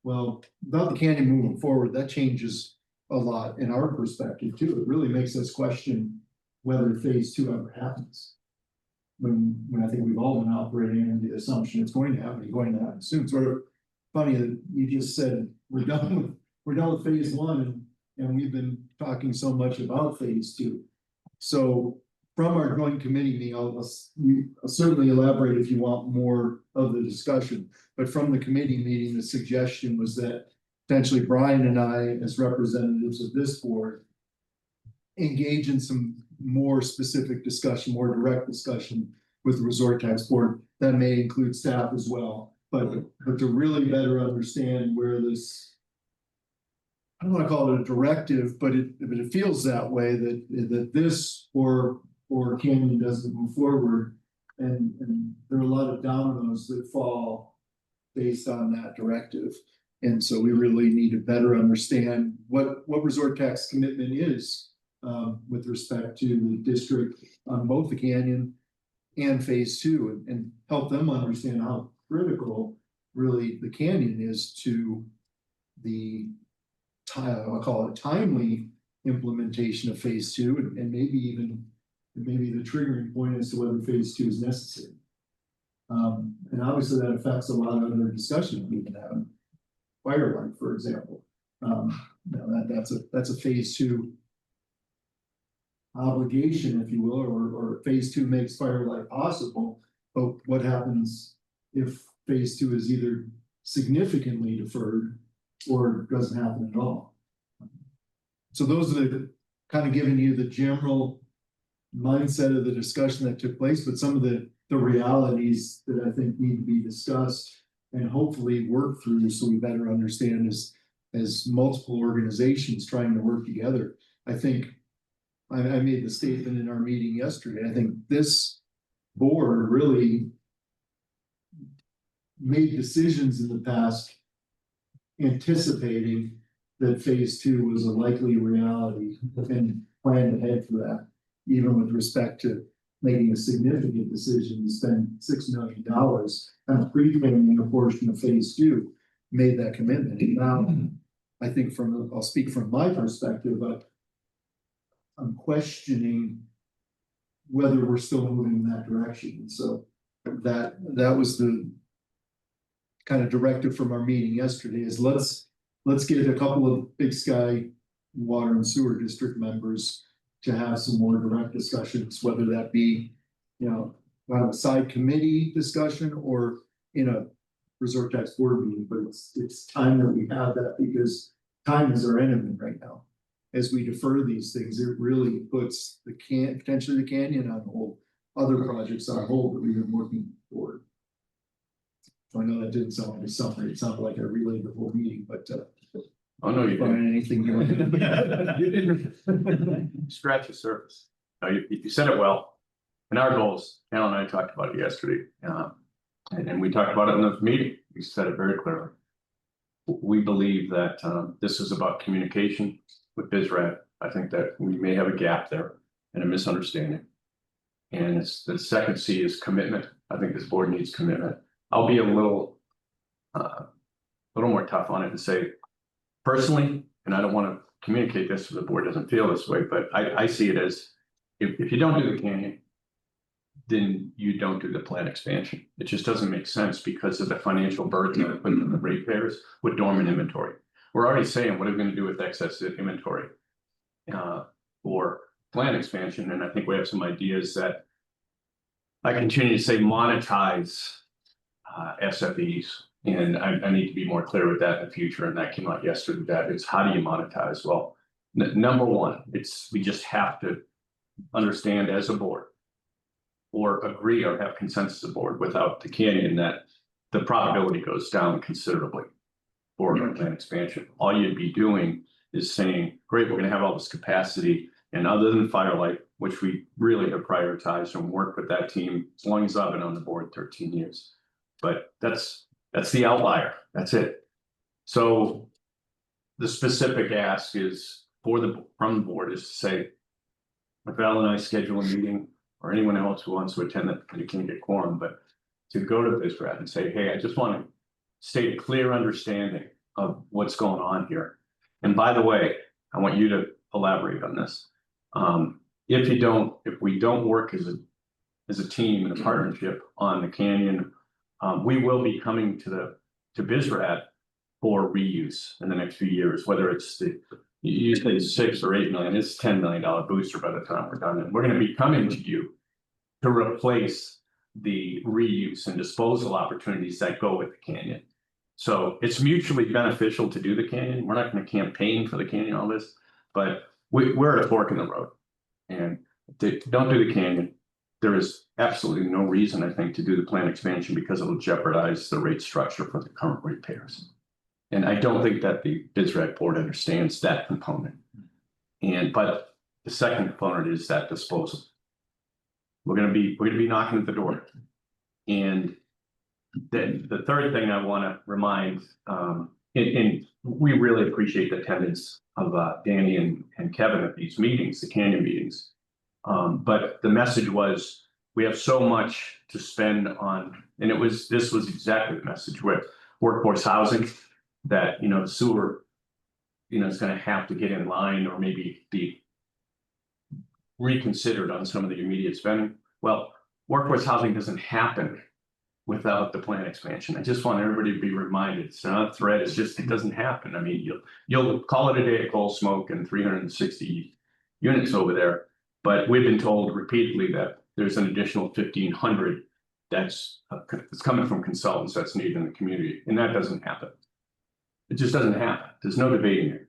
Well, without the canyon moving forward, that changes a lot in our perspective too. It really makes us question whether phase 2 ever happens. When I think we've all been operating under the assumption it's going to happen soon. Sort of funny that you just said we're done with phase 1 and we've been talking so much about phase 2. So from our joint committee meeting, I'll certainly elaborate if you want more of the discussion. But from the committee meeting, the suggestion was that potentially Brian and I, as representatives of this board, engage in some more specific discussion, more direct discussion with the resort tax board. That may include staff as well, but to really better understand where this, I don't want to call it a directive, but it feels that way that this or Canyon doesn't move forward, and there are a lot of dominoes that fall based on that directive. And so we really need to better understand what resort tax commitment is with respect to the district on both the Canyon and phase 2, and help them understand how critical really the Canyon is to the I'll call it timely implementation of phase 2, and maybe the triggering point as to whether phase 2 is necessary. And obviously that affects a lot of other discussion we can have. Firelight, for example, that's a phase 2 obligation, if you will, or phase two makes Firelight possible. But what happens if phase two is either significantly deferred or doesn't happen at all? So those are the kind of giving you the general mindset of the discussion that took place, but some of the realities that I think need to be discussed and hopefully work through so we better understand as multiple organizations trying to work together. I think I made the statement in our meeting yesterday. I think this board really made decisions in the past anticipating that phase two was a likely reality and planned ahead for that, even with respect to making a significant decision to spend $6 million kind of pre-planning a portion of phase two, made that commitment. And now, I think I'll speak from my perspective, but I'm questioning whether we're still moving in that direction. So that was the kind of directive from our meeting yesterday is let's get a couple of Big Sky Water and Sewer District members to have some more direct discussions, whether that be, kind of a side committee discussion or in a resort tax board meeting. But it's time that we have that, because time is our enemy right now. As we defer these things, it really puts potentially the canyon on hold, other projects on hold that we've been working toward. So I know that didn't sound like a summary. It sounded like I relayed the whole meeting, but Oh, no, you didn't. anything you want. You didn't scratch the surface. No, you said it well. And our goals, Al and I talked about it yesterday. And we talked about it in the meeting. We said it very clearly. We believe that this is about communication with BizRat. I think that we may have a gap there and a misunderstanding. And it's the second C is commitment. I think this board needs commitment. I'll be a little more tough on it and say, personally, and I don't want to communicate this so the board doesn't feel this way, but I see it as if you don't do the canyon, then you don't do the plant expansion. It just doesn't make sense because of the financial burden that put on the ratepayers with dormant inventory. We're already saying, what are we going to do with excess inventory for plant expansion? And I think we have some ideas that I continue to say monetize SFEs. And I need to be more clear with that in the future. And that came out yesterday. That is, how do you monetize? Well, number one, we just have to understand as a board or agree or have consensus aboard without the canyon that the probability goes down considerably for a plant expansion. All you'd be doing is saying, great, we're going to have all this capacity. And other than Firelight, which we really have prioritized and worked with that team as long as I've been on the board, 13 years. But that's the outlier. That's it. So the specific ask is from the board is to say, if Val and I schedule a meeting or anyone else who wants to attend that, you can't get quorum, but to go to BizRat and say, hey, I just want to state a clear understanding of what's going on here. And by the way, I want you to elaborate on this. If we don't work as a team and a partnership on the canyon, we will be coming to BizRat for reuse in the next few years, whether it's usually $6 or $8 million, it's $10 million booster by the time we're done. And we're going to be coming to you to replace the reuse and disposal opportunities that go with the canyon. So it's mutually beneficial to do the canyon. We're not going to campaign for the canyon, all this, but we're at a fork in the road. And don't do the canyon. There is absolutely no reason, I think, to do the plant expansion because it'll jeopardize the rate structure for the current ratepayers. And I don't think that the BizRat board understands that component. But the second component is that disposal. We're going to be knocking at the door. And then the third thing I want to remind, and we really appreciate the attendance of Danny and Kevin at these meetings, the canyon meetings. But the message was, we have so much to spend on, and this was exactly the message with workforce housing, that, the sewer, is going to have to get in line or maybe be reconsidered on some of the immediate spending. Well, workforce housing doesn't happen without the plant expansion. I just want everybody to be reminded. It's not a threat. It's just, it doesn't happen. I mean, you'll call it a day of coal smoke and 360 units over there. But we've been told repeatedly that there's an additional 1,500 that's coming from consultants that's needed in the community, and that doesn't happen. It just doesn't happen. There's no debating it.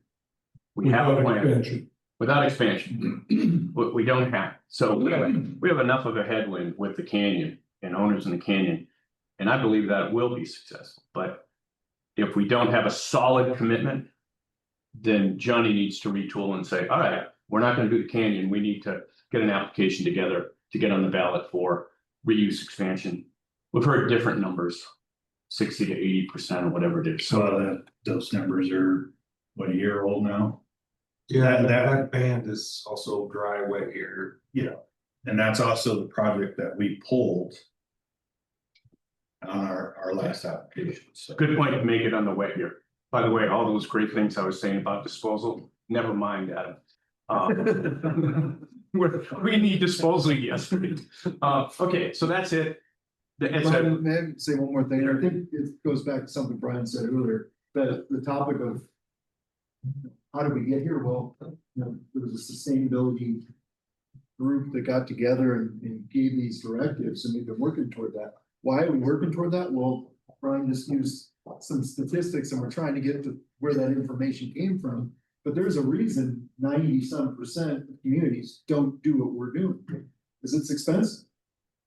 We have a Without plan expansion. without expansion. But we don't have. So we have enough of a headwind with the canyon and owners in the canyon. And I believe that it will be successful. But if we don't have a solid commitment, then Johnny needs to retool and say, all right, we're not going to do the canyon. We need to get an application together to get on the ballot for reuse expansion. We've heard different numbers, 60 to 80% or whatever it is. So those numbers are, what, a year old now? Yeah, That- that band is also dry, wet here. Yeah, and that's also the project that we pulled on our last application, so. Good point to make it on the way here. By the way, all those great things I was saying about disposal, never mind, Adam. We need disposal yesterday. Okay, so that's it. It's a- Brian, may I say one more thing? I think it goes back to something Brian said earlier, that the topic of how did we get here? Well, you know, there was a sustainability group that got together and gave these directives, and we've been working toward that. Why are we working toward that? Well, Brian just used some statistics, and we're trying to get to where that information came from. But there's a reason 90-some% of communities don't do what we're doing, because it's expensive.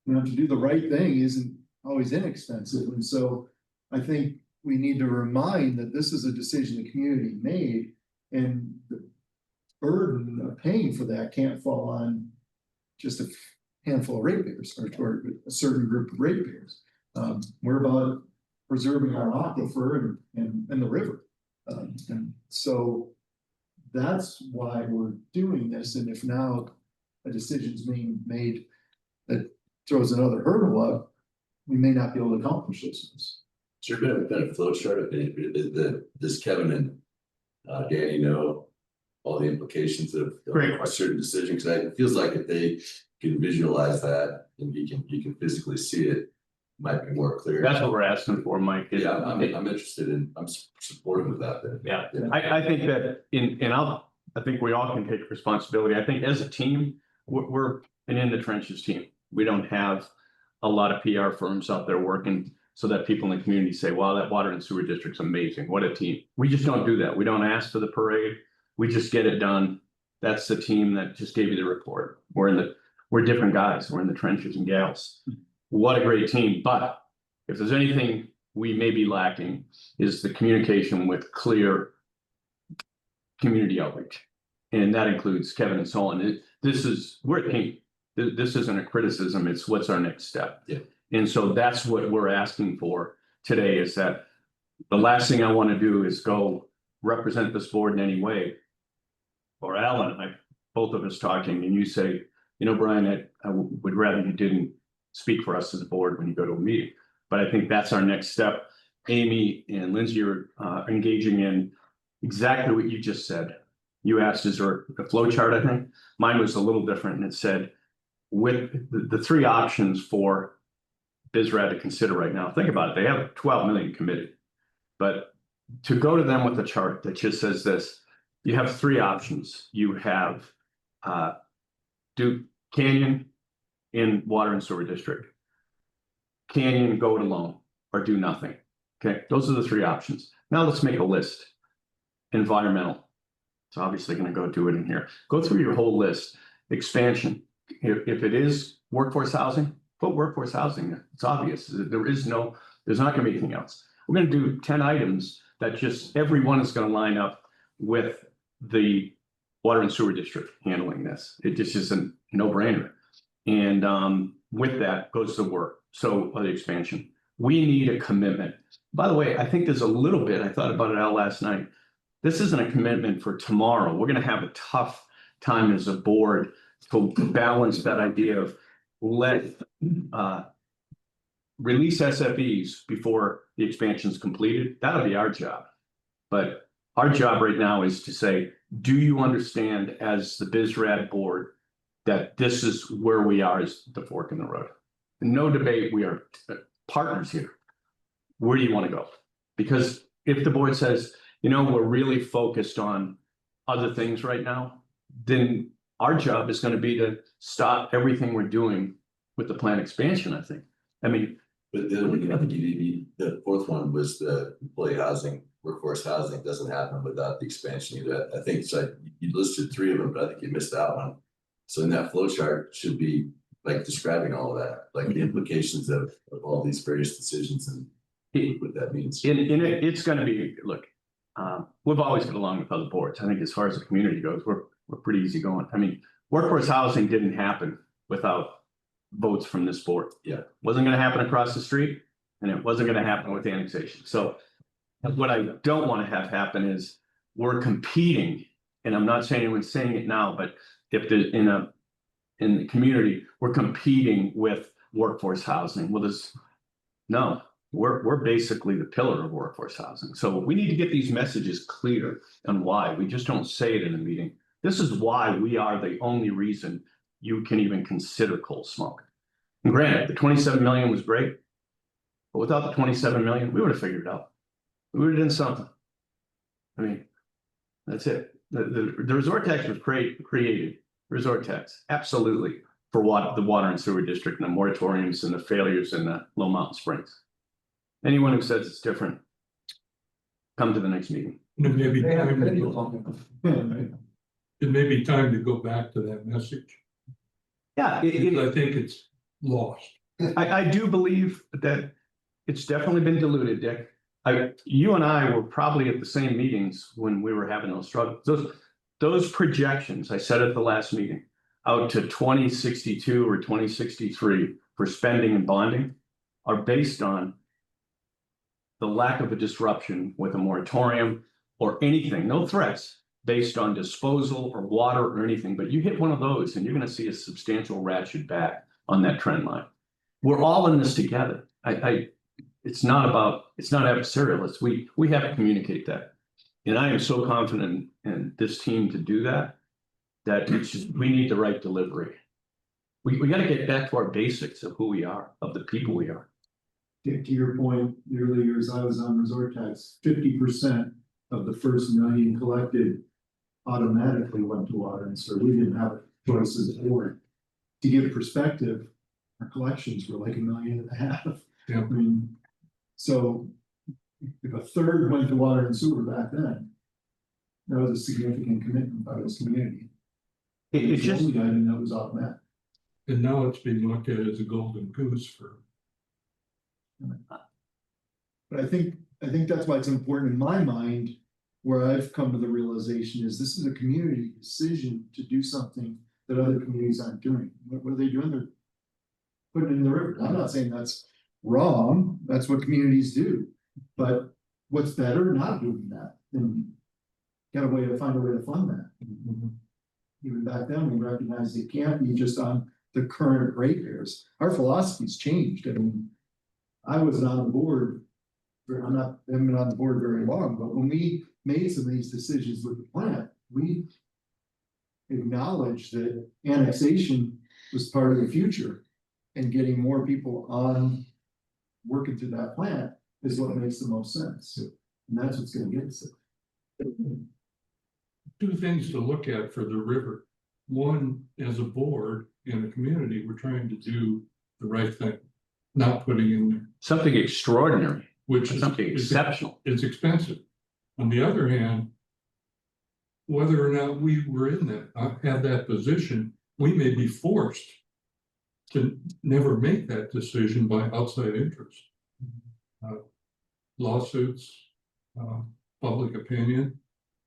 You know, to do the right thing isn't always inexpensive, and so I think we need to remind that this is a decision the community made, and the burden of paying for that can't fall on just a handful of ratepayers or a certain group of ratepayers. We're about preserving our aquifer and the river. And so that's why we're doing this. And if now a decision's being made that throws another hurdle up, we may not be able to accomplish those things. Sure, kind of flow chart of it, does Kevin and Danny know all the implications of Great a certain decision? Because it feels like if they can visualize that and you can physically see it, might be more clear. That's what we're asking for, Mike. Yeah, I'm interested in, I'm supportive of that then. Yeah, I think that I think we all can take responsibility. I think as a team, we're an in the trenches team. We don't have a lot of PR firms out there working so that people in the community say, wow, that water and sewer district's amazing. What a team. We just don't do that. We don't ask for the parade. We just get it done. That's the team that just gave you the report. We're different guys. We're in the trenches and gals. What a great team. But if there's anything we may be lacking is the communication with clear community outreach. And that includes Kevin and Solon. We're a team. This isn't a criticism. It's what's our next step. Yeah. And so that's what we're asking for today, is that the last thing I want to do is go represent this board in any way. Or Alan and I, both of us talking, and you say, you know, Brian, I would rather you didn't speak for us as a board when you go to a meeting. But I think that's our next step. Amy and Lindsay are engaging in exactly what you just said. You asked, is there a flow chart? I think mine was a little different, and it said, with the three options for BizRad to consider right now, think about it. They have 12 million committed, but to go to them with a chart that just says this, you have three options. You have do Canyon in water and sewer district, Canyon go it alone, or do nothing. Okay, those are the three options. Now let's make a list. Environmental. It's obviously going to go do it in here. Go through your whole list. Expansion. If it is workforce housing, put workforce housing there. It's obvious. There's not going to be anything else. We're going to do 10 items that just every one is going to line up with the water and sewer district handling this. It just is a no-brainer. And with that goes the work. So the expansion. We need a commitment. By the way, I think there's a little bit, I thought about it out last night. This isn't a commitment for tomorrow. We're going to have a tough time as a board to balance that idea of release SFEs before the expansion is completed. That'll be our job. But our job right now is to say, do you understand as the BizRad board that this is where we are as the fork in the road? No debate, we are partners here. Where do you want to go? Because if the board says, you know, we're really focused on other things right now, then our job is gonna be to stop everything we're doing with the plant expansion, I think. I mean, But the other one, I think you need, the fourth one was the employee housing, workforce housing doesn't happen without the expansion either. I think it's like, you listed 3 of them, but I think you missed that one. So in that flow chart should be like describing all of that, like the implications of all these various decisions and what that means. it's gonna be, look, we've always got along with other boards. I think as far as the community goes, we're pretty easygoing. I mean, workforce housing didn't happen without votes from this board. Yeah. Wasn't gonna happen across the street, and it wasn't gonna happen with annexation. So what I don't want to have happen is we're competing, and I'm not saying anyone's saying it now, but if in the community, we're competing with workforce housing. Well, we're basically the pillar of workforce housing. So we need to get these messages clear on why. We just don't say it in a meeting. This is why we are the only reason you can even consider coal smoke. And granted, the 27 million was great, but without the 27 million, we would have figured it out. We would have done something. I mean, that's it. The resort tax was created, resort tax, absolutely, for what the water and sewer district and the moratoriums and the failures in the Low Mountain Springs. Anyone who says it's different, come to the next meeting. And it may be They have time to videos go- on them. it may be time to go back to that message. Yeah, Because I think it's lost. I do believe that it's definitely been diluted, Dick. You and I were probably at the same meetings when we were having those struggles. Those projections, I said at the last meeting, out to 2062 or 2063 for spending and bonding are based on the lack of a disruption with a moratorium or anything, no threats based on disposal or water or anything. But you hit one of those and you're going to see a substantial ratchet back on that trend line. We're all in this together. It's not adversarial. It's we have to communicate that. And I am so confident in this team to do that, that it's just, we need the right delivery. We got to get back to our basics of who we are, of the people we are. To your point, the early years I was on resort tax, 50% of the first million collected automatically went to water and sewer. We didn't have choices at board. To give perspective, our collections were like 1.5 million. Yeah. I mean, so if a third went to water and sewer back then, that was a significant commitment by this community. It's just, the only item that was automatic. And now it's being looked at as a golden goose for. But I think that's why it's important in my mind, where I've come to the realization is this is a community decision to do something that other communities aren't doing. What are they doing? They're putting it in the river. I'm not saying that's wrong. That's what communities do. But what's better, not doing that, and find a way to fund that. Even back then, we recognized it can't be just on the current ratepayers. Our philosophy's changed. I mean, I wasn't on the board, haven't been on the board very long, but when we made some of these decisions with the plant, we acknowledged that annexation was part of the future, and getting more people on working through that plant is what makes the most sense. And that's what's gonna get us there. Two things to look at for the river. One, as a board and a community, we're trying to do the right thing, not putting in there, something extraordinary, which is something exceptional. It's expensive. On the other hand, whether or not we were in that, have that position, we may be forced to never make that decision by outside interest. Lawsuits, public opinion.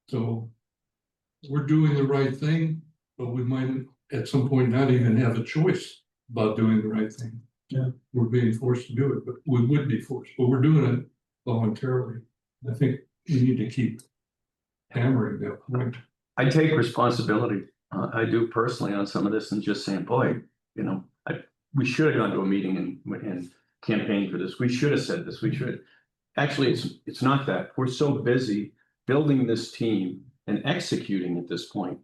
So we're doing the right thing, but we might at some point not even have a choice about doing the right thing. Yeah. We're being forced to do it, but we would be forced, but we're doing it voluntarily. I think we need to keep hammering that point. I take responsibility. I do personally on some of this and just saying, boy, we should have gone to a meeting and campaigned for this. We should have said this. We should. Actually, it's not that. We're so busy building this team and executing at this point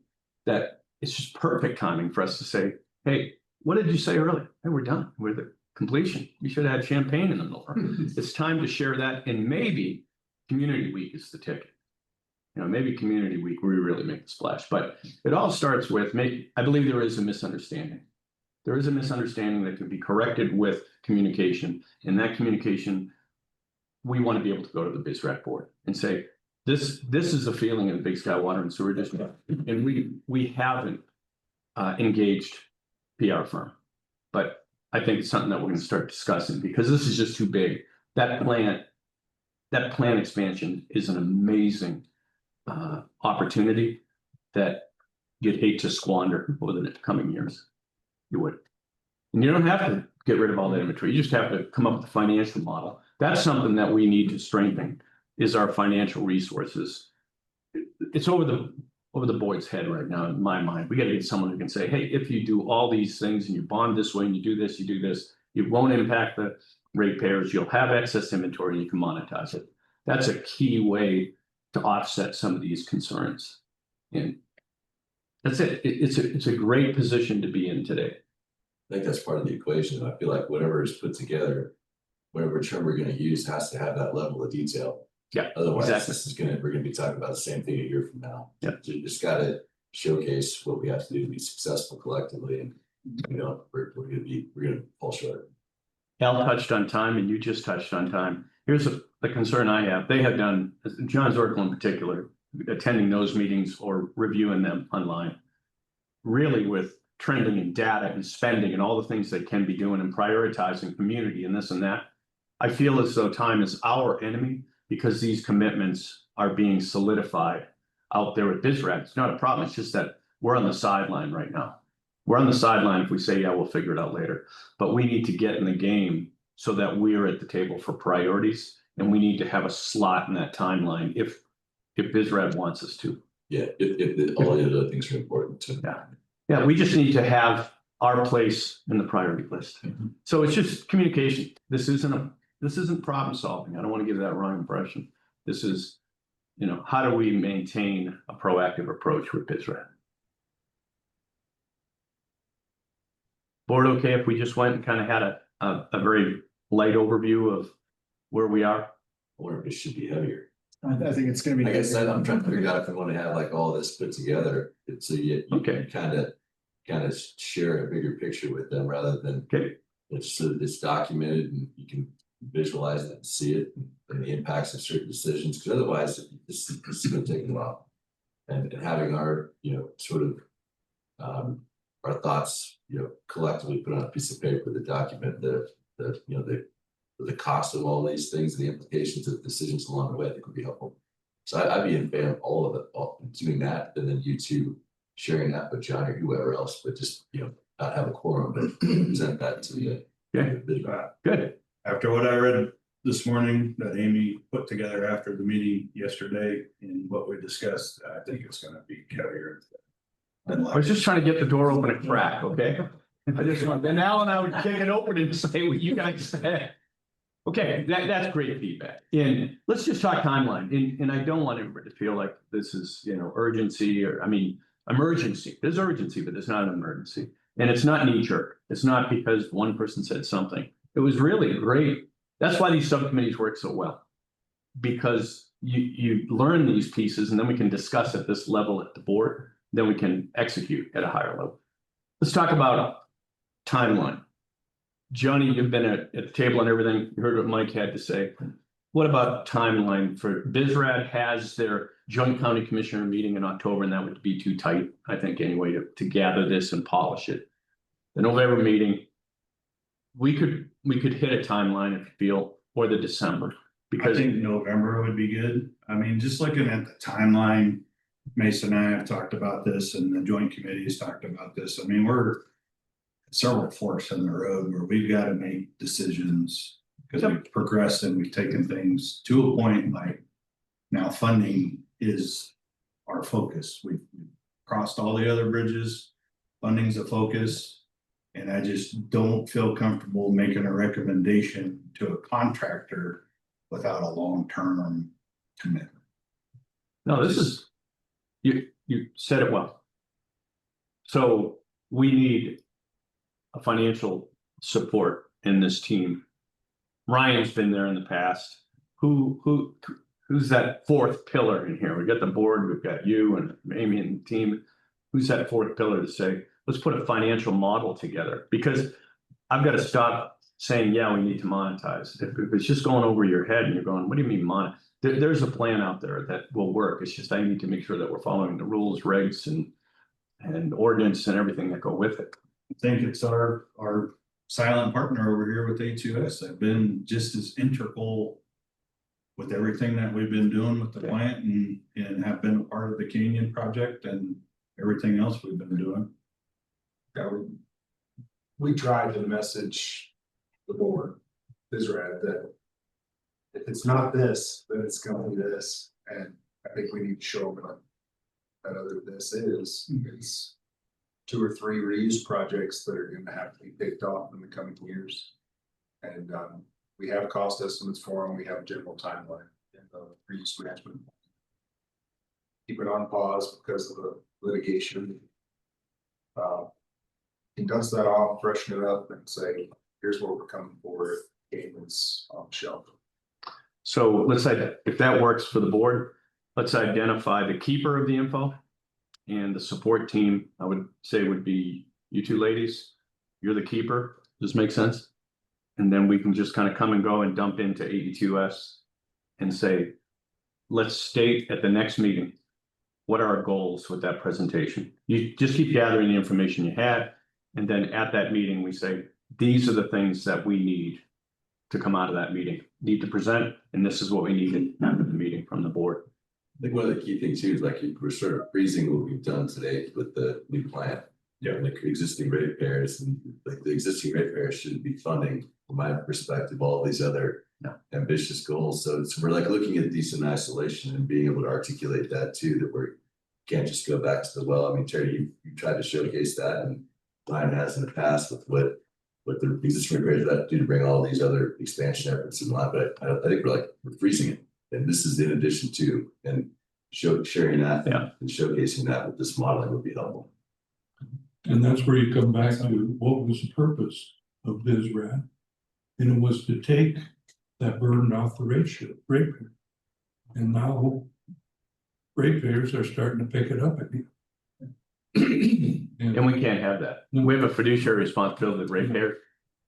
that it's just perfect timing for us to say, hey, what did you say earlier? Hey, we're done. We're the completion. We should have had champagne in the middle. It's time to share that, and maybe Community Week is the ticket. maybe community week, we really make the splash, but it all starts with I believe there is a misunderstanding. There is a misunderstanding that can be corrected with communication, and that communication, we want to be able to go to the BizRat board and say, this is the feeling of the Big Sky Water and Sewer District, and we haven't engaged PR firm, but I think it's something that we're going to start discussing because this is just too big. That plant expansion is an amazing opportunity that you'd hate to squander over the coming years. You would. And you don't have to get rid of all that inventory. You just have to come up with a financial model. That's something that we need to strengthen, is our financial resources. It's over the board's head right now, in my mind. We got to get someone who can say, hey, if you do all these things and you bond this way and you do this, it won't impact the ratepayers. You'll have excess inventory and you can monetize it. That's a key way to offset some of these concerns. And that's it. It's a great position to be in today. I think that's part of the equation. I feel like whatever is put together, whatever term we're going to use has to have that level of detail. Yeah. Otherwise, exactly. we're going to be talking about the same thing a year from now. Yeah. So you just got to showcase what we have to do to be successful collectively, and we're going to fall short. Al touched on time, and you just touched on time. Here's the concern I have. They have done, John Zorkel in particular, attending those meetings or reviewing them online, really with trending and data and spending and all the things they can be doing and prioritizing community and this and that. I feel as though time is our enemy because these commitments are being solidified out there with BizRat. It's not a problem. It's just that we're on the sideline right now. We're on the sideline if we say, yeah, we'll figure it out later. But we need to get in the game so that we're at the table for priorities, and we need to have a slot in that timeline if BizRat wants us to. Yeah, if all the other things are important too. Yeah, we just need to have our place in the priority list. So it's just communication. This isn't problem solving. I don't want to give that wrong impression. This is, how do we maintain a proactive approach with BizRat? Board okay if we just went and kind of had a very light overview of where we are? Or it should be heavier. I think it's gonna be. Like I said, I'm trying to figure out if I want to have like all this put together, so you kind of share a bigger picture with them rather than it's documented and you can visualize it and see it and the impacts of certain decisions, because otherwise this is going to take a while. And having our sort of our thoughts collectively put on a piece of paper that document the cost of all these things, the implications of decisions along the way, I think would be helpful. So I'd be in favor of all of it, doing that, and then you two sharing that with John or whoever else, but just not have a quorum, but present that to the Good. After what I read this morning that Amy put together after the meeting yesterday and what we discussed, I think it's going to be heavier. I was just trying to get the door open a crack, okay? I just want, and Al and I would kick it open and say what you guys said. Okay, that's great feedback. And let's just talk timeline. And I don't want everybody to feel like this is, urgency emergency. There's urgency, but there's not an emergency. And it's not knee jerk. It's not because one person said something. It was really great. That's why these subcommittees work so well. Because you learn these pieces and then we can discuss at this level at the board. Then we can execute at a higher level. Let's talk about timeline. Johnny, you've been at the table and everything. You heard what Mike had to say. What about timeline for BizRat has their joint county commissioner meeting in October, and that would be too tight, I think, anyway, to gather this and polish it. The November meeting, we could hit a timeline if you feel, or the December. Because I think November would be good. I mean, just looking at the timeline, Mason and I have talked about this and the joint committee has talked about this. I mean, we're several forks in the road where we've got to make decisions because we've progressed and we've taken things to a point like now funding is our focus. We've crossed all the other bridges. Funding's a focus. And I just don't feel comfortable making a recommendation to a contractor without a long-term commitment. No, this is, you said it well. So we need a financial support in this team. Ryan's been there in the past. Who who's that fourth pillar in here? We got the board, we've got you and Amy and the team. Who's that fourth pillar to say, let's put a financial model together? Because I've got to stop saying, yeah, we need to monetize. If it's just going over your head and you're going, what do you mean monetize? There's a plan out there that will work. It's just I need to make sure that we're following the rules, regs, and ordinance and everything that go with it. I think it's our silent partner over here with A2S. They've been just as integral with everything that we've been doing with the plant and have been a part of the Canyon project and everything else we've been doing. Yeah, we tried to message the board, Israel, that if it's not this, then it's gonna be this, and I think we need to show them that other this is, it's 2 or 3 reuse projects that are gonna have to be picked off in the coming years. And we have cost estimates for them, we have a general timeline and reuse management. Keep it on pause because of the litigation. He does that off, freshen it up and say, here's what we're coming for, games on the shelf. So let's say if that works for the board, let's identify the keeper of the info. And the support team, I would say would be you two ladies. You're the keeper. Does this make sense? And then we can just kind of come and go and dump into 82S and say, let's state at the next meeting, what are our goals with that presentation? You just keep gathering the information you had. And then at that meeting, we say, these are the things that we need to come out of that meeting, need to present, and this is what we needed after the meeting from the board. I think one of the key things here is like we're sort of freezing what we've done today with the new plant. Yeah, like existing ratepayers and like the existing ratepayers shouldn't be funding, from my perspective, all these other ambitious goals. So we're like looking at these in isolation and being able to articulate that too, that we can't just go back to the well. I mean, Terry, you tried to showcase that, and Brian has in the past with what the existing repairs that do to bring all these other expansion efforts in line. But I think we're freezing it. And this is in addition to, and sharing that and showcasing that with this modeling would be helpful. And that's where you come back to what was the purpose of BizRad? And it was to take that burden off the ratepayer. And now ratepayers are starting to pick it up again. And we can't have that. We have a fiduciary responsibility with ratepayers.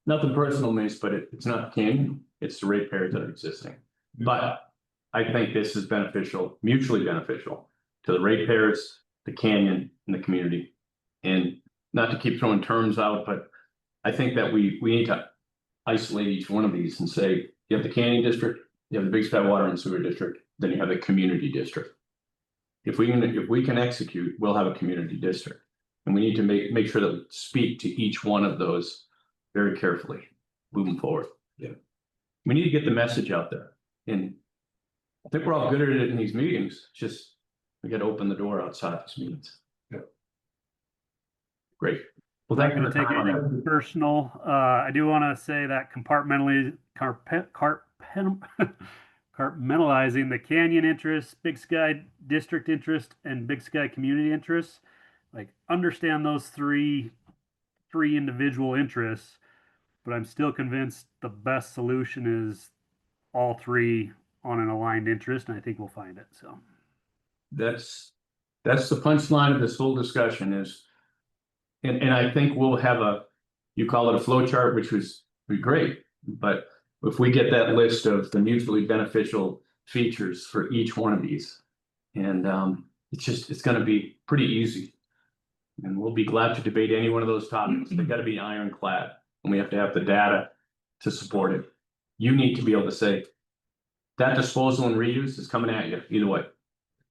Nothing personal, Mace, but it's not Canyon, it's the ratepayers that are existing. But I think this is beneficial, mutually beneficial to the ratepayers, the Canyon, and the community. And not to keep throwing terms out, but I think that we need to isolate each one of these and say, you have the Canyon district, you have the Big Sky Water and Sewer district, then you have a community district. If we can execute, we'll have a community district. And we need to make sure that we speak to each one of those very carefully moving forward. Yeah. We need to get the message out there. And I think we're all good at it in these meetings. Just we got to open the door outside these meetings. Yeah. Great. Well, thank you for taking it personal. I do want to say that compartmentalizing the Canyon interests, Big Sky district interest, and Big Sky community interests, like understand those three individual interests, but I'm still convinced the best solution is all three on an aligned interest, and I think we'll find it. So that's the punchline of this whole discussion is, and I think we'll have you call it a flow chart, which would be great, but if we get that list of the mutually beneficial features for each one of these, and it's going to be pretty easy, and we'll be glad to debate any one of those topics. They've got to be ironclad, and we have to have the data to support it. You need to be able to say that disposal and reuse is coming at you either way.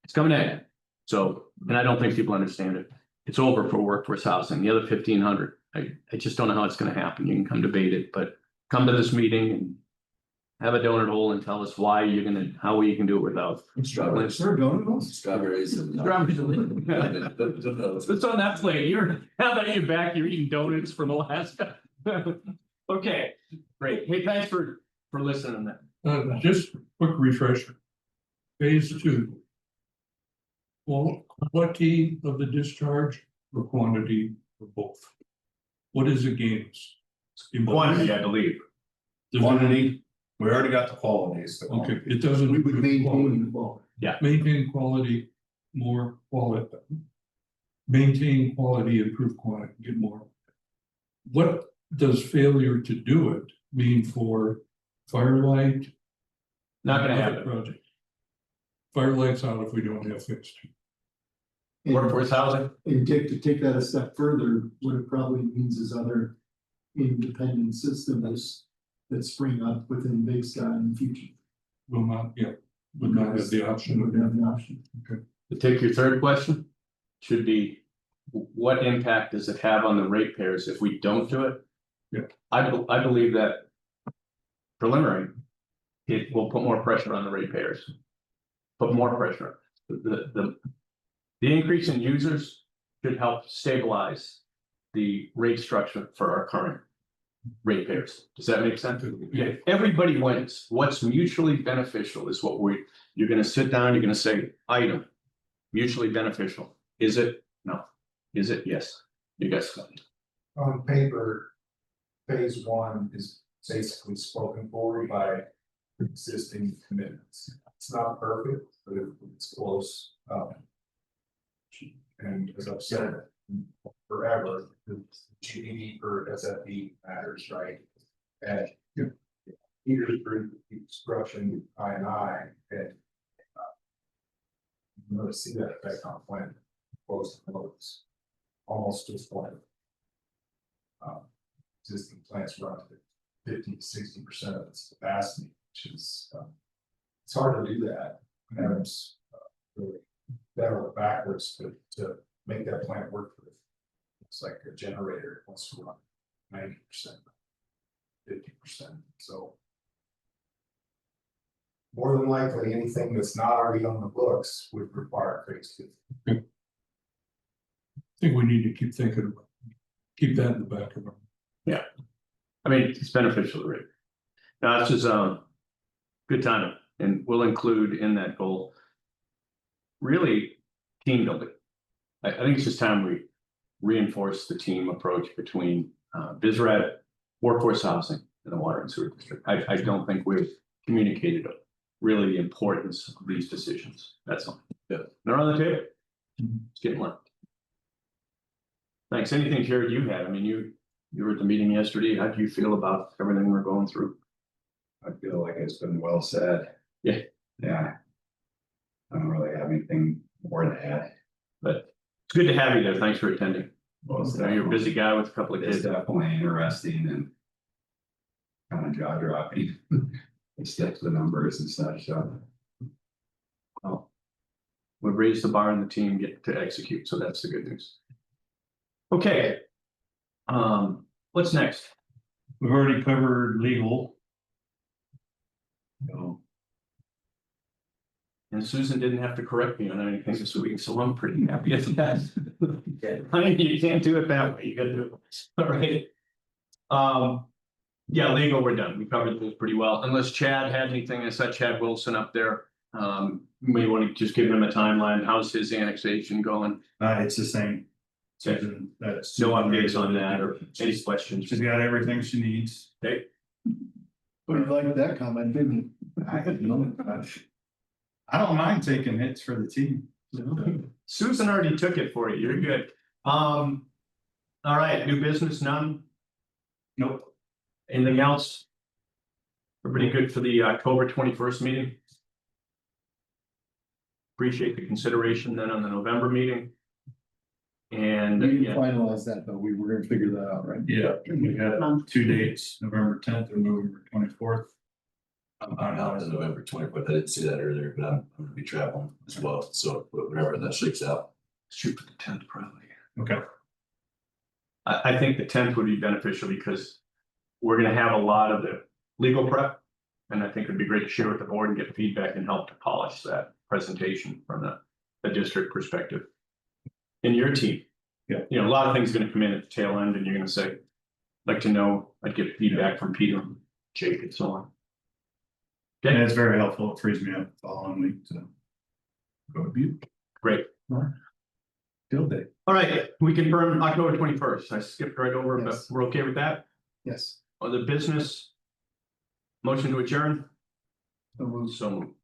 It's coming at you. So, and I don't think people understand it. It's over for workforce housing. The other 1,500. I just don't know how it's going to happen. You can come debate it, but come to this meeting and have a donut hole and tell us how you can do it without strawberries. Strawberries and it's on that plate. Now that you're back, you're eating donuts from Alaska. Okay, great. Hey, thanks for listening to that. Just quick refresher. Phase 2. Well, quality of the discharge or quantity or both? What is it gains? Quantity, I believe. Quantity. We already got the qualities. that Okay, it doesn't. We would improve quality. maintain, well, Maintain quality, more quality. Maintain quality, improve quality, get more. What does failure to do it mean for Firelight? Not gonna other happen. projects? Firelight's out if we don't have fixed. Workforce housing, and to take that a step further, what it probably means is other independent systems that spring up within Big Sky in the future. Will not, yeah, would not have the option. Would have the option. to take your third question, should be, what impact does it have on the ratepayers if we don't do it? Yeah. I believe that preliminary, it will put more pressure on the ratepayers. Put more pressure. The increase in users should help stabilize the rate structure for our current ratepayers. Does that make sense? Yeah, everybody wins. What's mutually beneficial is what you're gonna sit down, you're gonna say, item, mutually beneficial. Is it? No. Is it? Yes. You guys. On paper, phase one is basically spoken for by existing commitments. It's not perfect, but it's close. And as I've said forever, the GDP per SFP matters, right? And either through construction, I, and you're going to see that effect on when close to close. Almost just like existing plants run to 50 to 60% of its capacity, which is it's hard to do that. And it's really better or backwards to make that plant work for it. It's like a generator, it wants to run 90%, 50%. So more than likely, anything that's not already on the books would require phase two. I think we need to keep thinking about, keep that in the back of our. Yeah. I mean, it's beneficial to rate. Now, this is good time, and we'll include in that goal really team building. I think it's just time we reinforce the team approach between BizRat, workforce housing, and the water and sewer district. I don't think we've communicated really the importance of these decisions. That's all. Yeah. They're on the table. It's getting left. Thanks. Anything, Jared, you had? I mean, you were at the meeting yesterday. How do you feel about everything we're going through? I feel like it's been well said. Yeah. Yeah. I don't really have anything more to add. But it's good to have you there. Thanks for attending. Well, I know you're a busy guy with a couple of It's kids. definitely interesting and kind of jaw dropping. It's stick to the numbers and such, so. Well, we've raised the bar and the team get to execute, so that's the good news. Okay. What's next? We've already covered legal. So, And Susan didn't have to correct me on anything this week, so I'm pretty happy at that. I mean, you can't do it that way. You gotta do it. All right. Yeah, legal, we're done. We covered this pretty well. Unless Chad had anything, I saw Chad Wilson up there. May want to just give him a timeline. How's his annexation going? it's the same. Okay. Susan, that's. No updates on that or any questions? She's got everything she needs. Okay. But like that comment, didn't I don't mind taking hits for the team. Susan already took it for you. You're good. All right, new business, none? Nope. Anything else? Everybody good for the October 21st meeting? Appreciate the consideration then on the November meeting. And We didn't yeah, finalize that, but we were gonna figure that out, right? Yeah, we got 2 dates, November 10th and November 24th. I'm out on November 24th. I didn't see that earlier, but I'm gonna be traveling as well. So whatever that shakes out. shoot for the 10th probably. Okay. I think the 10th would be beneficial because we're gonna have a lot of the legal prep. And I think it'd be great to share with the board and get feedback and help to polish that presentation from the district perspective. And your team. Yeah. You know, a lot of things are gonna come in at the tail end and you're gonna say, like to know, I'd get feedback from Peter, Jake and so on. And it's very helpful. It frees me up the following week to go to Butte. Great. Field day. All right, we confirm October 21st. I skipped right over, but Yes. we're okay with that? Yes. Other business? Motion to adjourn? So moved. So moved.